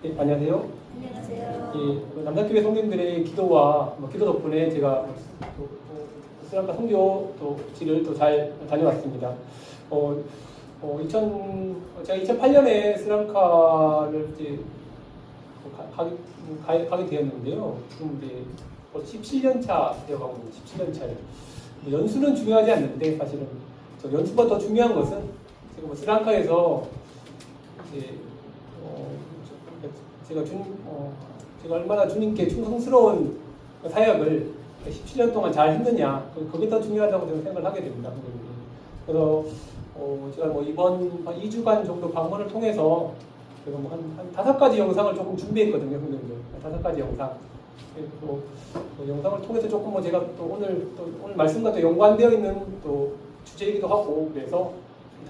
네, 안녕하세요. 안녕하세요. 예, 남자교회 성도님들의 기도와 기도 덕분에 제가 스리랑카 선교지를 또 잘 다녀왔습니다. 제가 2008년에 스리랑카를 이제 가게 되었는데요. 지금 이제 17년 차 되어가고 있는 17년 차예요. 연수는 중요하지 않는데 사실은 연수보다 더 중요한 것은 제가 스리랑카에서 이제 제가 얼마나 주님께 충성스러운 사역을 17년 동안 잘 했느냐, 그게 더 중요하다고 저는 생각을 하게 됩니다. 그래서 제가 이번 2주간 정도 방문을 통해서 제가 한 5가지 영상을 조금 준비했거든요, 선생님들. 5가지 영상. 그리고 영상을 통해서 조금 제가 또 오늘 말씀과 또 연관되어 있는 또 주제이기도 하고, 그래서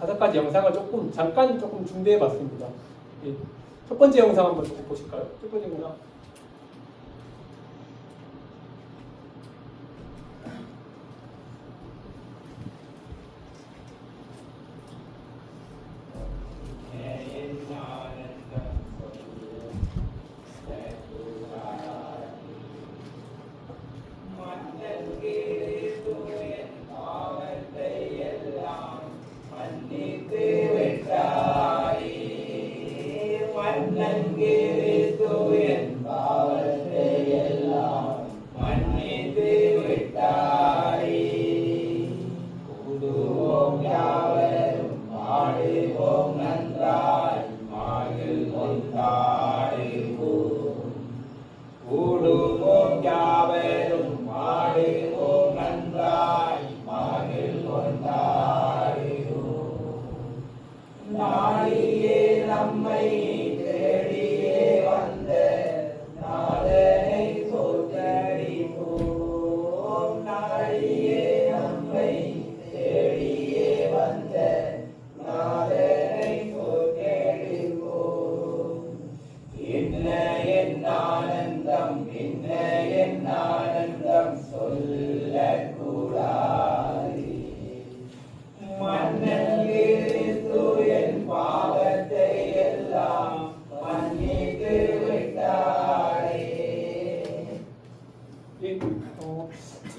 5가지 영상을 잠깐 준비해봤습니다. 예. 첫 번째 영상 한번 조금 보실까요? 첫 번째 영상.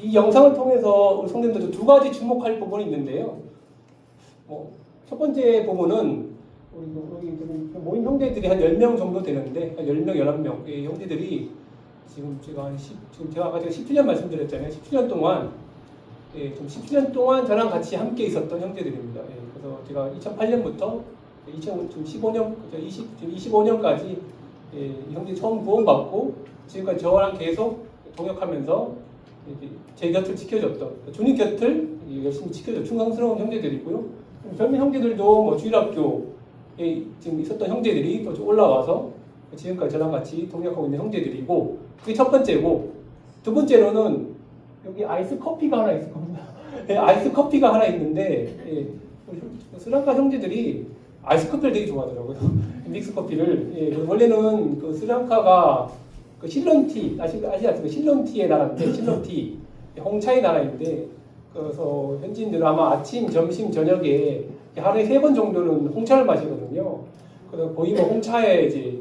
이 영상을 통해서 우리 성도님들 2가지 주목할 부분이 있는데요. 첫 번째 부분은 우리 모인 형제들이 한 10명 정도 되는데, 한 10명, 11명 형제들이 지금 제가 아까 17년 말씀드렸잖아요. 17년 동안, 좀 17년 동안 저랑 같이 함께 있었던 형제들입니다. 그래서 제가 2008년부터 2015년, 25년까지 이 형제 처음 구원받고 지금까지 저랑 계속 동역하면서 제 곁을 지켜줬던, 주님 곁을 열심히 지켜줘 충성스러운 형제들이고요. 젊은 형제들도 주일학교에 지금 있었던 형제들이 또 올라와서 지금까지 저랑 같이 동역하고 있는 형제들이고, 그게 첫 번째고, 두 번째로는 여기 아이스 커피가 하나 있을 겁니다. 아이스 커피가 하나 있는데, 스리랑카 형제들이 아이스 커피를 되게 좋아하더라고요. 믹스 커피를. 원래는 스리랑카가 실론티, 아시죠? 실론티의 나라인데, 실론티, 홍차의 나라인데, 그래서 현지인들은 아마 아침, 점심, 저녁에 하루에 3번 정도는 홍차를 마시거든요. 그래서 거의 홍차에 이제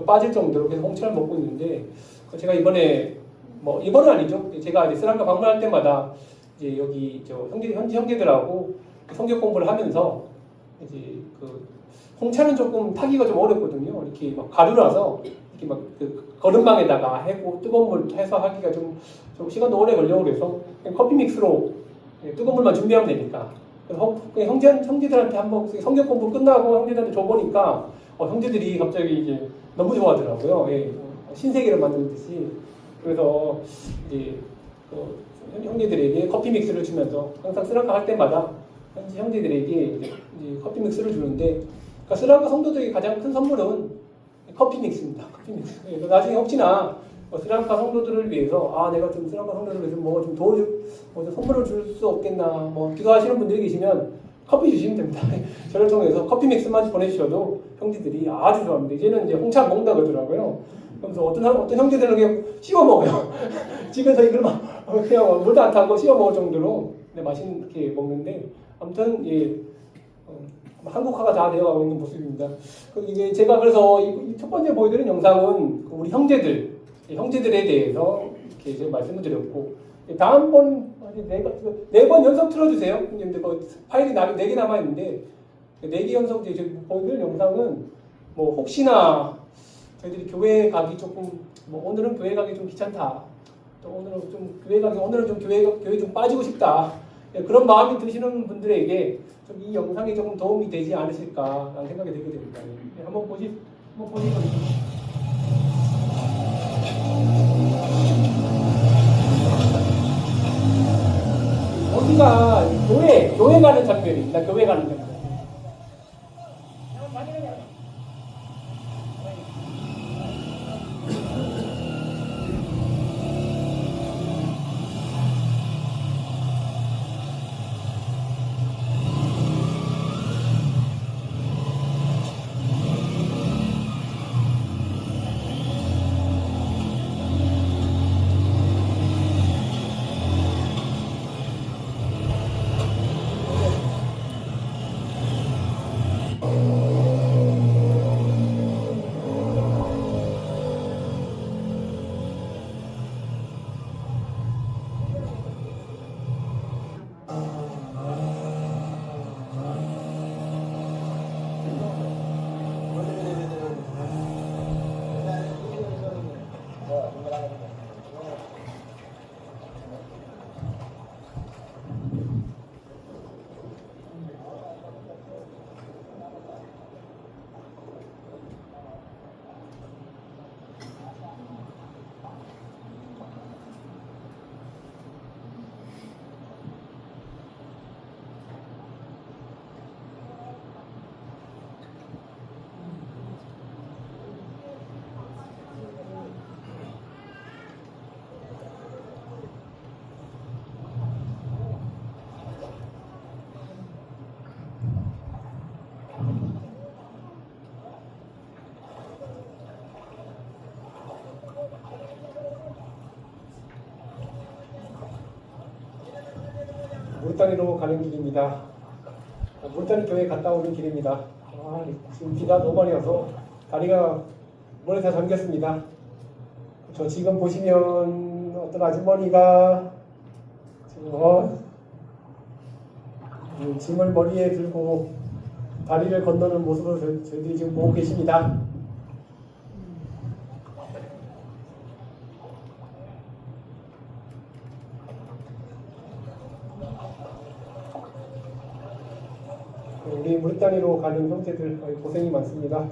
빠질 정도로 계속 홍차를 먹고 있는데, 제가 이번에, 이번은 아니죠. 제가 이제 스리랑카 방문할 때마다 이제 여기 현지 형제들하고 성경 공부를 하면서 이제 홍차는 조금 타기가 좀 어렵거든요. 이렇게 가루라서 이렇게 거름망에다가 해고 뜨거운 물 해서 하기가 좀 시간도 오래 걸려고 그래서 커피 믹스로 뜨거운 물만 준비하면 되니까 형제들한테 한번 성경 공부 끝나고 형제들한테 줘보니까 형제들이 갑자기 이제 너무 좋아하더라고요. 신세계를 만드는 듯이. 그래서 이제 형제들에게 커피 믹스를 주면서 항상 스리랑카 할 때마다 현지 형제들에게 이제 커피 믹스를 주는데, 그러니까 스리랑카 성도들에게 가장 큰 선물은 커피 믹스입니다. 커피 믹스. 나중에 혹시나 스리랑카 성도들을 위해서 내가 좀 스리랑카 성도들을 위해서 좀 도와줄, 선물을 줄 수 없겠나, 기도하시는 분들이 계시면 커피 주시면 됩니다. 저를 통해서 커피 믹스만 보내주셔도 형제들이 아주 좋아합니다. 이제는 이제 홍차 먹는다 그러더라고요. 그래서 어떤 형제들은 그냥 씹어 먹어요. 집에서 이걸 그냥 물도 안 타고 씹어 먹을 정도로 맛있게 먹는데, 아무튼 한국화가 다 되어가고 있는 모습입니다. 이게 제가 그래서 이 첫 번째 보여드린 영상은 우리 형제들에 대해서 이렇게 제가 말씀을 드렸고, 다음번 네 번 연속 틀어주세요. 근데 파일이 4개 남아있는데 4개 연속 보여드릴 영상은 뭐 혹시나 저희들이 교회 가기 조금 오늘은 교회 가기 좀 귀찮다, 또 오늘은 좀 교회 좀 빠지고 싶다, 그런 마음이 드시는 분들에게 좀 이 영상이 조금 도움이 되지 않으실까라는 생각이 들게 됩니다. 한번 보시면 여기가 교회 가는 장면입니다. 교회 가는 장면. 물단위로 가는 길입니다. 물단위 교회 갔다 오는 길입니다. 지금 비가 너무 많이 와서 다리가 물에 다 잠겼습니다. 저 지금 보시면 어떤 아주머니가 지금 짐을 머리에 들고 다리를 건너는 모습을 저희들이 지금 보고 계십니다. 우리 물단위로 가는 형제들 고생이 많습니다.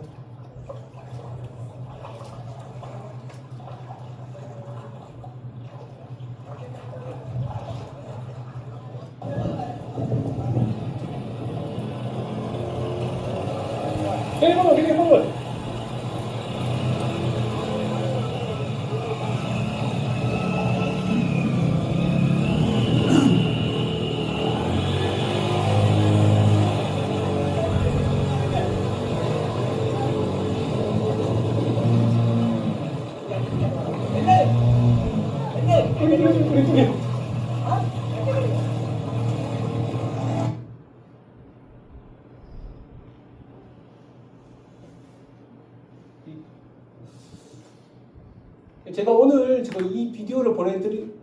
헬리콘을 제가 오늘 지금 이 비디오를 보여드린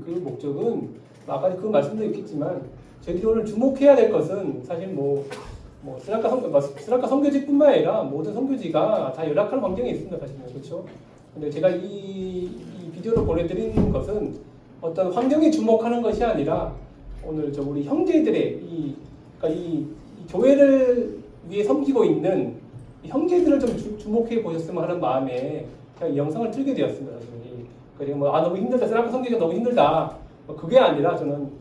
그 목적은 아까 그 말씀도 있겠지만 저희들이 오늘 주목해야 될 것은 사실 스라카 선교지뿐만 아니라 모든 선교지가 다 열악한 환경에 있습니다. 사실은 그렇죠. 근데 제가 이 비디오를 보내드리는 것은 어떤 환경에 주목하는 것이 아니라 오늘 우리 형제들의 이 교회를 위해 섬기고 있는 형제들을 좀 주목해 보셨으면 하는 마음에 제가 이 영상을 틀게 되었습니다. 그리고 너무 힘들다, 스라카 선교지가 너무 힘들다, 그게 아니라 저는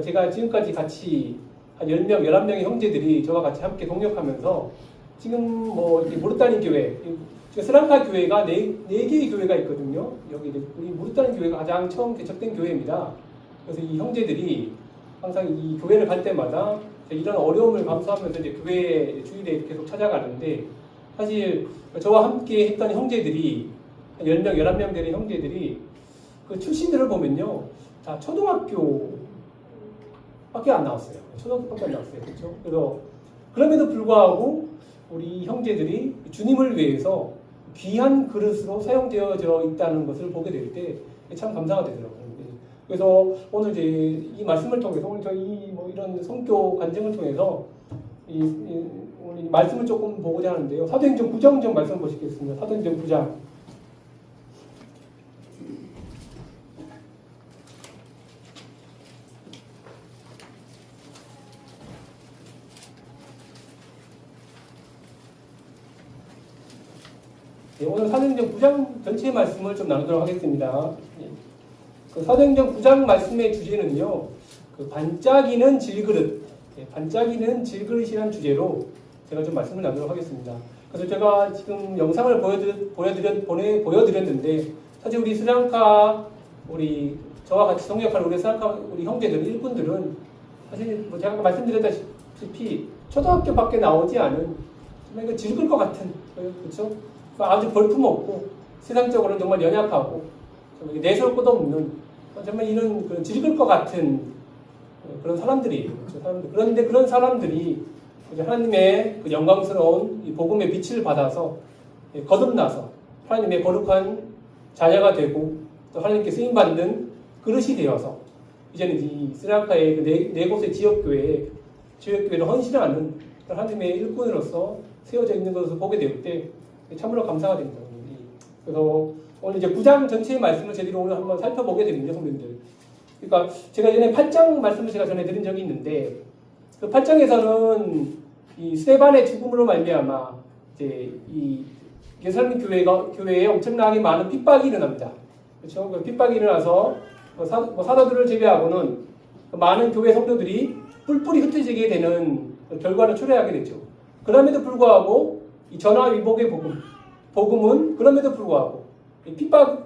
제가 지금까지 같이 한 10명, 11명의 형제들이 저와 같이 함께 동역하면서 지금 이렇게 무르타니 교회, 스랑카 교회가 4개의 교회가 있거든요. 여기 우리 무르타니 교회가 가장 처음 개척된 교회입니다. 그래서 이 형제들이 항상 이 교회를 갈 때마다 이런 어려움을 감수하면서 이제 교회 주일에 계속 찾아가는데, 사실 저와 함께 했던 형제들이 10명, 11명 되는 형제들이 그 출신들을 보면요, 다 초등학교밖에 안 나왔어요. 초등학교밖에 안 나왔어요. 그렇죠? 그래서 그럼에도 불구하고 우리 형제들이 주님을 위해서 귀한 그릇으로 사용되어져 있다는 것을 보게 될 때 참 감사가 되더라고요. 그래서 오늘 이제 이 말씀을 통해서 오늘 저희 뭐 이런 성교 간증을 통해서 오늘 이 말씀을 조금 보고자 하는데요. 사도행전 9장 좀 말씀 보시겠습니다. 사도행전 9장. 네, 오늘 사도행전 9장 전체 말씀을 좀 나누도록 하겠습니다. 그 사도행전 9장 말씀의 주제는요, 그 반짝이는 질그릇, 반짝이는 질그릇이라는 주제로 제가 좀 말씀을 나누도록 하겠습니다. 그래서 제가 지금 영상을 보여드렸는데, 사실 우리 스리랑카, 저와 같이 성역하는 우리 스리랑카 우리 형제들, 일꾼들은 사실 뭐 제가 말씀드렸다시피 초등학교 밖에 나오지 않은 정말 질글 것 같은, 그렇죠? 아주 볼품없고 세상적으로는 정말 연약하고 내세울 것도 없는 정말 이런 그런 질글 것 같은 그런 사람들이에요. 그런데 그런 사람들이 하나님의 그 영광스러운 이 복음의 빛을 받아서 거듭나서 하나님의 거룩한 자녀가 되고 또 하나님께 쓰임 받는 그릇이 되어서 이제는 이 스리랑카의 그 네 곳의 지역교회를 헌신하는 하나님의 일꾼으로서 세워져 있는 것을 보게 될 때 참으로 감사가 됩니다. 그래서 오늘 이제 9장 전체의 말씀을 제대로 오늘 한번 살펴보게 되는데, 성도님들. 그러니까 제가 전에 8장 말씀을 제가 전에 드린 적이 있는데, 그 8장에서는 이 스데반의 죽음으로 말미암아 이제 이 예루살렘 교회에 엄청나게 많은 핍박이 일어납니다. 그렇죠? 그 핍박이 일어나서 사도들을 제외하고는 많은 교회 성도들이 뿔뿔이 흩어지게 되는 결과를 초래하게 됐죠. 그럼에도 불구하고 이 전화위복의 복음은 그럼에도 불구하고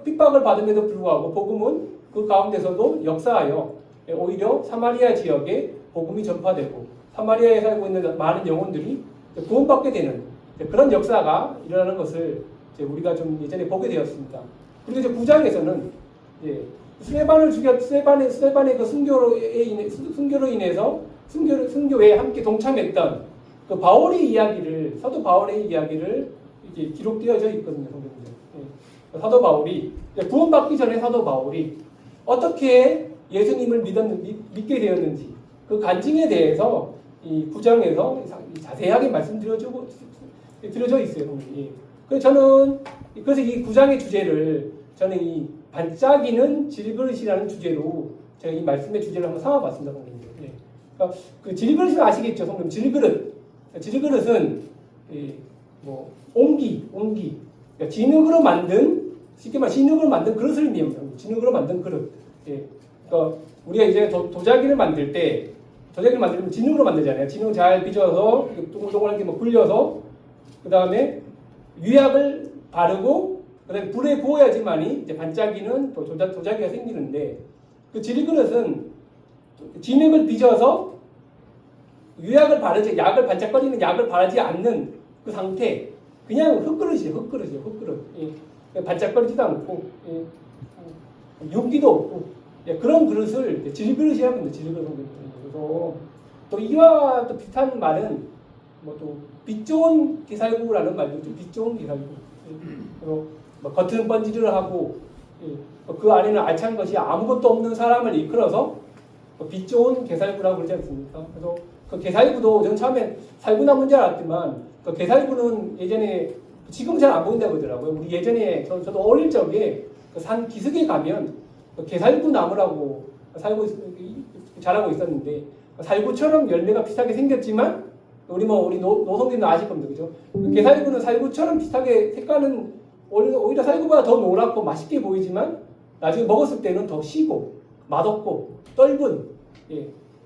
핍박을 받음에도 불구하고 복음은 그 가운데서도 역사하여 오히려 사마리아 지역에 복음이 전파되고 사마리아에 살고 있는 많은 영혼들이 구원받게 되는 그런 역사가 일어나는 것을 우리가 좀 예전에 보게 되었습니다. 그리고 이제 9장에서는 스데반의 그 순교로 인해서 순교에 함께 동참했던 그 사도 바울의 이야기를 이렇게 기록되어져 있거든요, 성경에. 사도 바울이 구원받기 전에 사도 바울이 어떻게 예수님을 믿게 되었는지 그 간증에 대해서 이 9장에서 자세하게 말씀드려져 있어요. 그래서 이 9장의 주제를 저는 이 반짝이는 질그릇이라는 주제로 제가 이 말씀의 주제를 한번 삼아봤습니다, 성경에. 그러니까 그 질그릇은 아시겠죠, 성경? 질그릇은 뭐 옹기, 그러니까 진흙으로 만든, 쉽게 말해 진흙으로 만든 그릇을 의미합니다. 진흙으로 만든 그릇. 그러니까 우리가 이제 도자기를 만들 때, 도자기를 만들면 진흙으로 만들잖아요. 진흙 잘 빚어서 동글동글하게 뭐 굴려서 그 다음에 유약을 바르고 그 다음에 불에 구워야지만이 이제 반짝이는 도자기가 생기는데, 그 질그릇은 진흙을 빚어서 유약을 바르지, 반짝거리는 약을 바르지 않는 그 상태, 그냥 흙그릇이에요. 반짝거리지도 않고, 윤기도 없고, 그런 그릇을 질그릇이라고 합니다. 질그릇. 그래서 또 이와 또 비슷한 말은 또 빛 좋은 게살구라는 말도 있죠. 빛 좋은 게살구. 그리고 겉은 번지르르 하고, 그 안에는 알찬 것이 아무것도 없는 사람을 이끌어서 빛 좋은 게살구라고 그러지 않습니까? 그래서 그 게살구도 저는 처음에 살구나무인 줄 알았지만 그 게살구는 예전에 지금 잘 안 보인다고 그러더라고요. 우리 예전에 저도 어릴 적에 그 산 기슭에 가면 그 게살구 나무라고 자라고 있었는데 살구처럼 열매가 비슷하게 생겼지만 우리 노성님도 아실 겁니다, 그죠? 그 게살구는 살구처럼 비슷하게 색깔은 오히려 살구보다 더 노랗고 맛있게 보이지만 나중에 먹었을 때는 더 시고 맛없고 떫은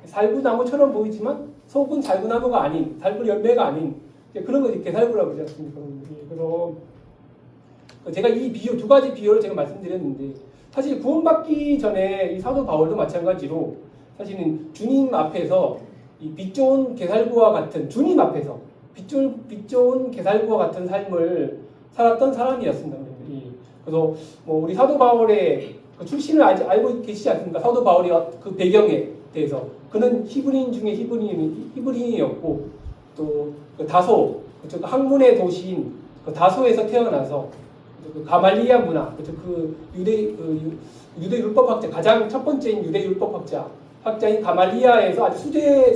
살구나무처럼 보이지만 속은 살구나무가 아닌, 살구 열매가 아닌 그런 것이 게살구라고 그러지 않습니까? 그래서 제가 이 두 가지 비유를 제가 말씀드렸는데, 사실 구원받기 전에 이 사도 바울도 마찬가지로 사실은 주님 앞에서 이 빛 좋은 게살구와 같은, 주님 앞에서 빛 좋은 게살구와 같은 삶을 살았던 사람이었습니다. 그래서 우리 사도 바울의 그 출신을 알고 계시지 않습니까? 사도 바울의 그 배경에 대해서. 그는 히브리인 중에 히브리인이었고, 또그 다소, 그쪽 학문의 도시인 그 다소에서 태어나서 그 가말리아 문화, 그 유대 율법학자 가장 첫 번째인 유대 학자인 가말리아에서 아주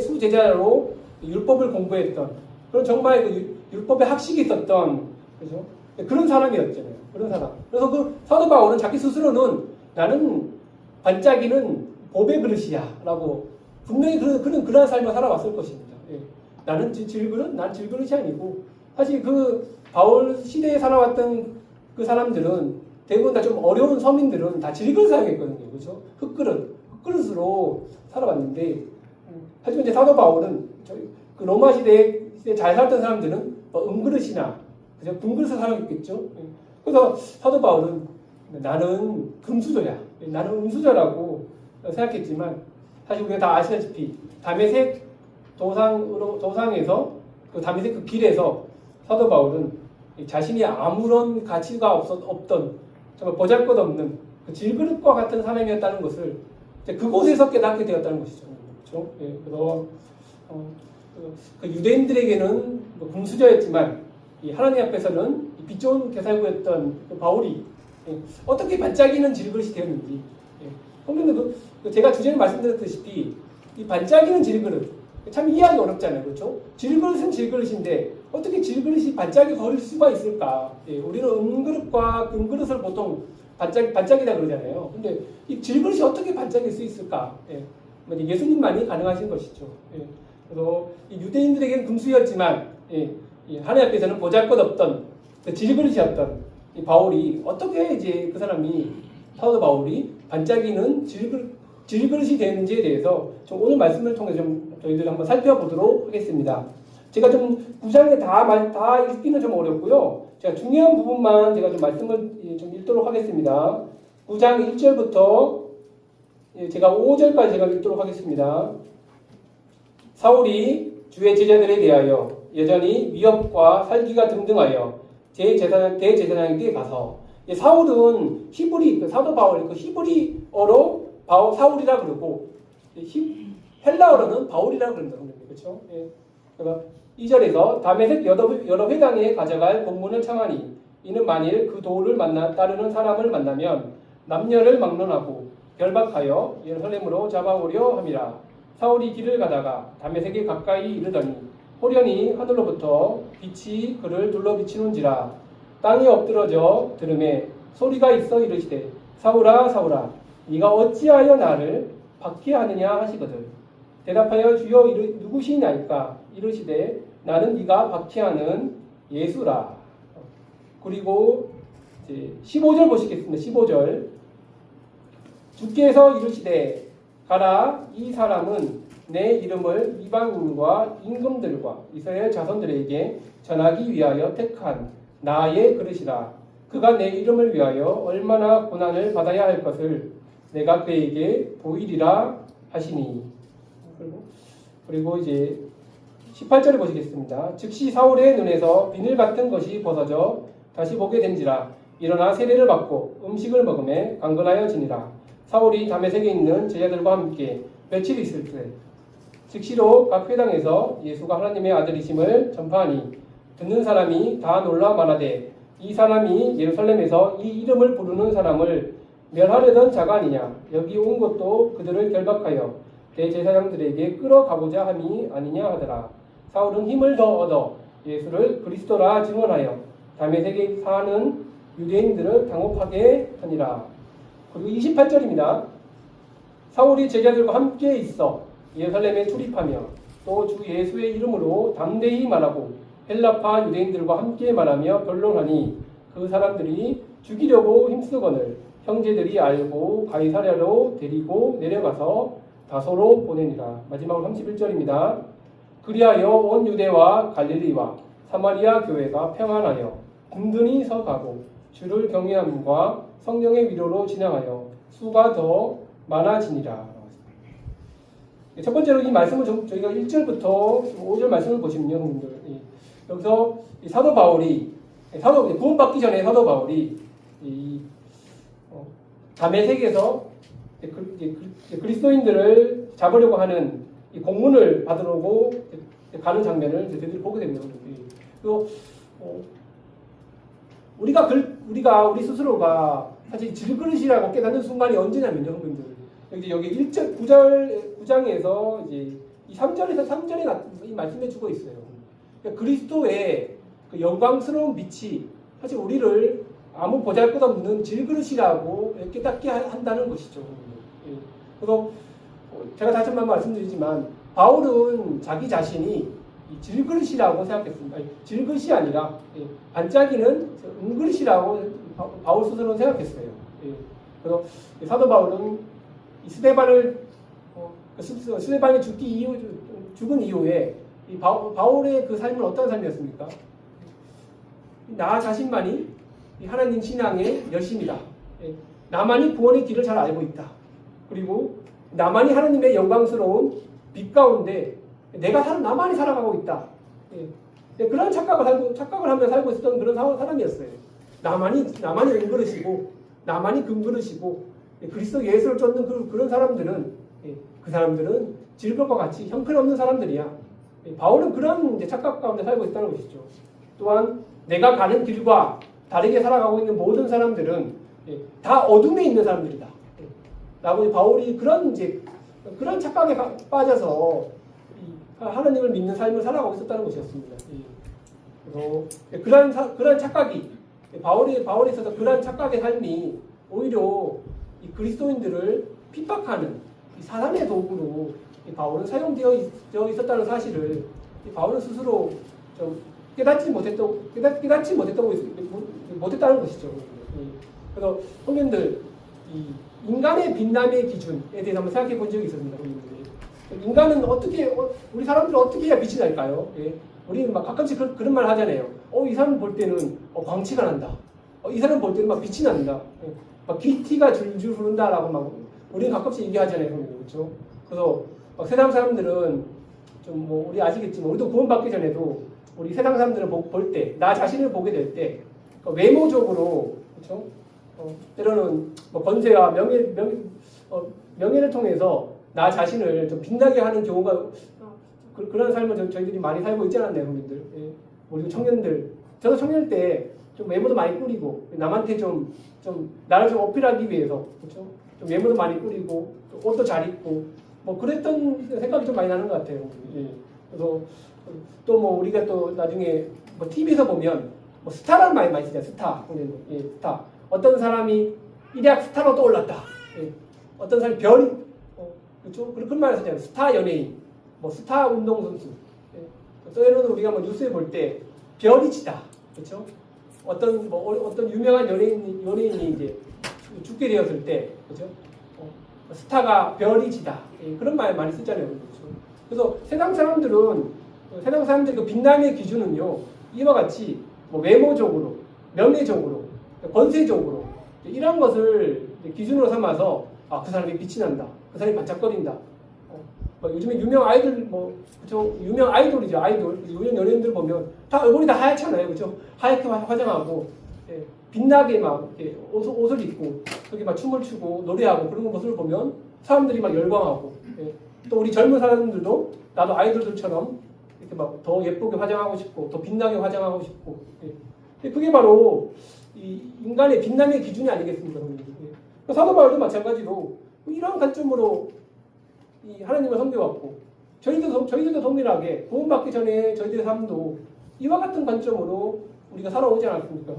수제자로 율법을 공부했던 그런 정말 그 율법의 학식이 있었던 그죠? 그런 사람이었잖아요. 그런 사람. 그래서 그 사도 바울은 자기 스스로는 나는 반짝이는 보배 그릇이야라고 분명히 그러한 삶을 살아왔을 것입니다. 예. 나는 난 질그릇이 아니고 사실 그 바울 시대에 살아왔던 그 사람들은 대부분 다 좀 어려운 서민들은 다 질그릇 사용했거든요. 그렇죠? 흙그릇으로 살아왔는데 하지만 이제 사도 바울은 그 로마 시대에 잘 살던 사람들은 은그릇이나 그죠? 금그릇을 사용했겠죠. 그래서 사도 바울은 나는 금수저야. 나는 음수저라고 생각했지만 사실 우리가 다 아시다시피 다메섹 도상에서 그 다메섹 그 길에서 사도 바울은 자신이 아무런 가치가 없던 정말 보잘것없는 그 질그릇과 같은 사람이었다는 것을 그곳에서 깨닫게 되었다는 것이죠. 그렇죠? 예, 그래서 그 유대인들에게는 뭐 금수저였지만 이 하나님 앞에서는 빛 좋은 개살구였던 그 바울이 어떻게 반짝이는 질그릇이 되었는지 성경도 제가 주제를 말씀드렸다시피 이 반짝이는 질그릇 참 이해하기 어렵잖아요. 그렇죠? 질그릇은 질그릇인데 어떻게 질그릇이 반짝이 거릴 수가 있을까? 우리는 은그릇과 금그릇을 보통 반짝이다 그러잖아요. 근데 이 질그릇이 어떻게 반짝일 수 있을까? 예수님만이 가능하신 것이죠. 그래서 이 유대인들에게는 금수였지만 하나님 앞에서는 보잘것없던 그 질그릇이었던 이 바울이 어떻게 이제 그 사람이 사도 바울이 반짝이는 질그릇이 되는지에 대해서 좀 오늘 말씀을 통해서 좀 저희들 한번 살펴보도록 하겠습니다. 제가 좀 구장에 다 읽기는 좀 어렵고요. 제가 중요한 부분만 제가 좀 말씀을 좀 읽도록 하겠습니다. 9장 1절부터 제가 5절까지 제가 읽도록 하겠습니다. 사울이 주의 제자들에 대하여 여전히 위협과 살기가 등등하여 대제사장에게 가서 사울은 히브리 사도 바울 그 히브리어로 사울이라 그러고 헬라어로는 바울이라 그런다 그렇죠? 그러니까 2절에서 다메섹 여러 회당에 가져갈 공문을 청하니 이는 만일 그 도를 따르는 사람을 만나면 남녀를 막론하고 결박하여 예루살렘으로 잡아오려 함이라. 사울이 길을 가다가 다메섹에 가까이 이르더니 호련히 하늘로부터 빛이 그를 둘러 비치는지라. 땅에 엎드러져 들음에 소리가 있어 이르시되 사울아 사울아 네가 어찌하여 나를 박해하느냐 하시거든. 대답하여 주여 누구시나이까 이르시되 나는 네가 박해하는 예수라. 그리고 이제 15절 보시겠습니다. 15절 주께서 이르시되 가라 이 사람은 내 이름을 이방인과 임금들과 이스라엘 자손들에게 전하기 위하여 택한 나의 그릇이라. 그가 내 이름을 위하여 얼마나 고난을 받아야 할 것을 내가 그에게 보이리라 하시니. 그리고 이제 18절을 보시겠습니다. 즉시 사울의 눈에서 비늘 같은 것이 벗어져 다시 보게 된지라. 일어나 세례를 받고 음식을 먹음에 강건하여 지니라. 사울이 다메섹에 있는 제자들과 함께 며칠 있을 때 즉시로 각 회당에서 예수가 하나님의 아들이심을 전파하니 듣는 사람이 다 놀라 말하되 이 사람이 예루살렘에서 이 이름을 부르는 사람을 멸하려던 자가 아니냐. 여기 온 것도 그들을 결박하여 대제사장들에게 끌어가고자 함이 아니냐 하더라. 사울은 힘을 더 얻어 예수를 그리스도라 증언하여 다메섹에 사는 유대인들을 당혹하게 하니라. 그리고 28절입니다. 사울이 제자들과 함께 있어 예루살렘에 출입하며 또 주 예수의 이름으로 담대히 말하고 헬라파 유대인들과 함께 말하며 변론하니 그 사람들이 죽이려고 힘쓰거늘 형제들이 알고 가이사랴로 데리고 내려가서 다소로 보내니라. 마지막으로 31절입니다. 그리하여 온 유대와 갈릴리와 사마리아 교회가 평안하여 든든히 서가고 주를 경외함과 성령의 위로로 진행하여 수가 더 많아지니라. 첫 번째로 이 말씀을 저희가 1절부터 5절 말씀을 보시면요, 형님들. 여기서 이 사도 바울이 구원받기 전에 사도 바울이 다메섹에서 그리스도인들을 잡으려고 하는 이 공문을 받으려고 가는 장면을 저희들이 보게 됩니다. 그리고 우리 스스로가 사실 질그릇이라고 깨닫는 순간이 언제냐면요, 여러분들. 여기 9장에서 이제 이 3절에 이 말씀해 주고 있어요. 그러니까 그리스도의 그 영광스러운 빛이 사실 우리를 아무 보잘것없는 질그릇이라고 깨닫게 한다는 것이죠. 그래서 제가 다시 한번 말씀드리지만 바울은 자기 자신이 이 질그릇이라고 생각했습니다. 질그릇이 아니라 반짝이는 은그릇이라고 바울 스스로는 생각했어요. 그래서 사도 바울은 이 스데반이 죽은 이후에 이 바울의 그 삶은 어떤 삶이었습니까? 나 자신만이 하나님 신앙의 열심이다. 나만이 구원의 길을 잘 알고 있다. 그리고 나만이 하나님의 영광스러운 빛 가운데 나만이 살아가고 있다. 그런 착각을 하며 살고 있었던 그런 사람이었어요. 나만이 은그릇이고, 나만이 금그릇이고, 그리스도 예수를 쫓는 그런 사람들은, 그 사람들은 질것과 같이 형편없는 사람들이야. 바울은 그런 이제 착각 가운데 살고 있다는 것이죠. 또한 내가 가는 길과 다르게 살아가고 있는 모든 사람들은 다 어둠에 있는 사람들이다. 라고 바울이 그런 착각에 빠져서 하나님을 믿는 삶을 살아가고 있었다는 것이었습니다. 그래서 그런 착각이 바울에 있어서 그런 착각의 삶이 오히려 이 그리스도인들을 핍박하는 사단의 도구로 바울은 사용되어 있었다는 사실을 바울은 스스로 좀 깨닫지 못했다는 것이죠. 그래서 성경들 이 인간의 빛남의 기준에 대해서 한번 생각해 본 적이 있습니다. 인간은 우리 사람들은 어떻게 해야 빛이 날까요? 우리 막 가끔씩 그런 말 하잖아요. 이 사람 볼 때는 광채가 난다. 이 사람 볼 때는 막 빛이 난다. 막 귀티가 줄줄 흐른다라고 막 우리는 가끔씩 얘기하잖아요, 그렇죠? 그래서 막 세상 사람들은 좀 뭐 우리 아시겠지만 우리도 구원받기 전에도 우리 세상 사람들을 볼 때, 나 자신을 보게 될 때 외모적으로 그렇죠? 때로는 뭐 권세와 명예를 통해서 나 자신을 좀 빛나게 하는 경우가 그런 삶을 저희들이 많이 살고 있지 않았나요, 형님들? 우리 청년들, 저도 청년 때 좀 외모도 많이 꾸리고 남한테 좀 나를 좀 어필하기 위해서 그렇죠? 좀 외모도 많이 꾸리고 옷도 잘 입고 뭐 그랬던 생각이 좀 많이 나는 것 같아요. 그래서 또 뭐 우리가 또 나중에 뭐 TV에서 보면 뭐 스타라는 말 많이 쓰잖아요. 스타. 스타. 어떤 사람이 일약 스타로 떠올랐다. 어떤 사람이 별이 그렇죠? 그런 말을 쓰잖아요. 스타 연예인, 뭐 스타 운동선수. 때로는 우리가 뭐 뉴스에 볼 때 별이 지다. 그렇죠? 어떤 유명한 연예인이 이제 죽게 되었을 때, 그렇죠? 스타가 별이 지다. 그런 말 많이 쓰잖아요. 그렇죠? 그래서 세상 사람들 그 빛남의 기준은요, 이와 같이 뭐 외모적으로, 명예적으로, 권세적으로 이런 것을 기준으로 삼아서 그 사람이 빛이 난다. 그 사람이 반짝거린다. 요즘에 유명 아이돌 그렇죠? 유명 아이돌이죠. 유명 연예인들 보면 다 얼굴이 다 하얗잖아요. 그렇죠? 하얗게 화장하고 빛나게 막 이렇게 옷을 입고 거기 막 춤을 추고 노래하고 그런 모습을 보면 사람들이 막 열광하고 또 우리 젊은 사람들도 나도 아이돌들처럼 이렇게 막 더 예쁘게 화장하고 싶고 더 빛나게 화장하고 싶고 그게 바로 이 인간의 빛남의 기준이 아니겠습니까? 사도 바울도 마찬가지로 이런 관점으로 이 하나님을 섬겨왔고 저희들도 동일하게 구원받기 전에 저희들의 삶도 이와 같은 관점으로 우리가 살아오지 않았습니까?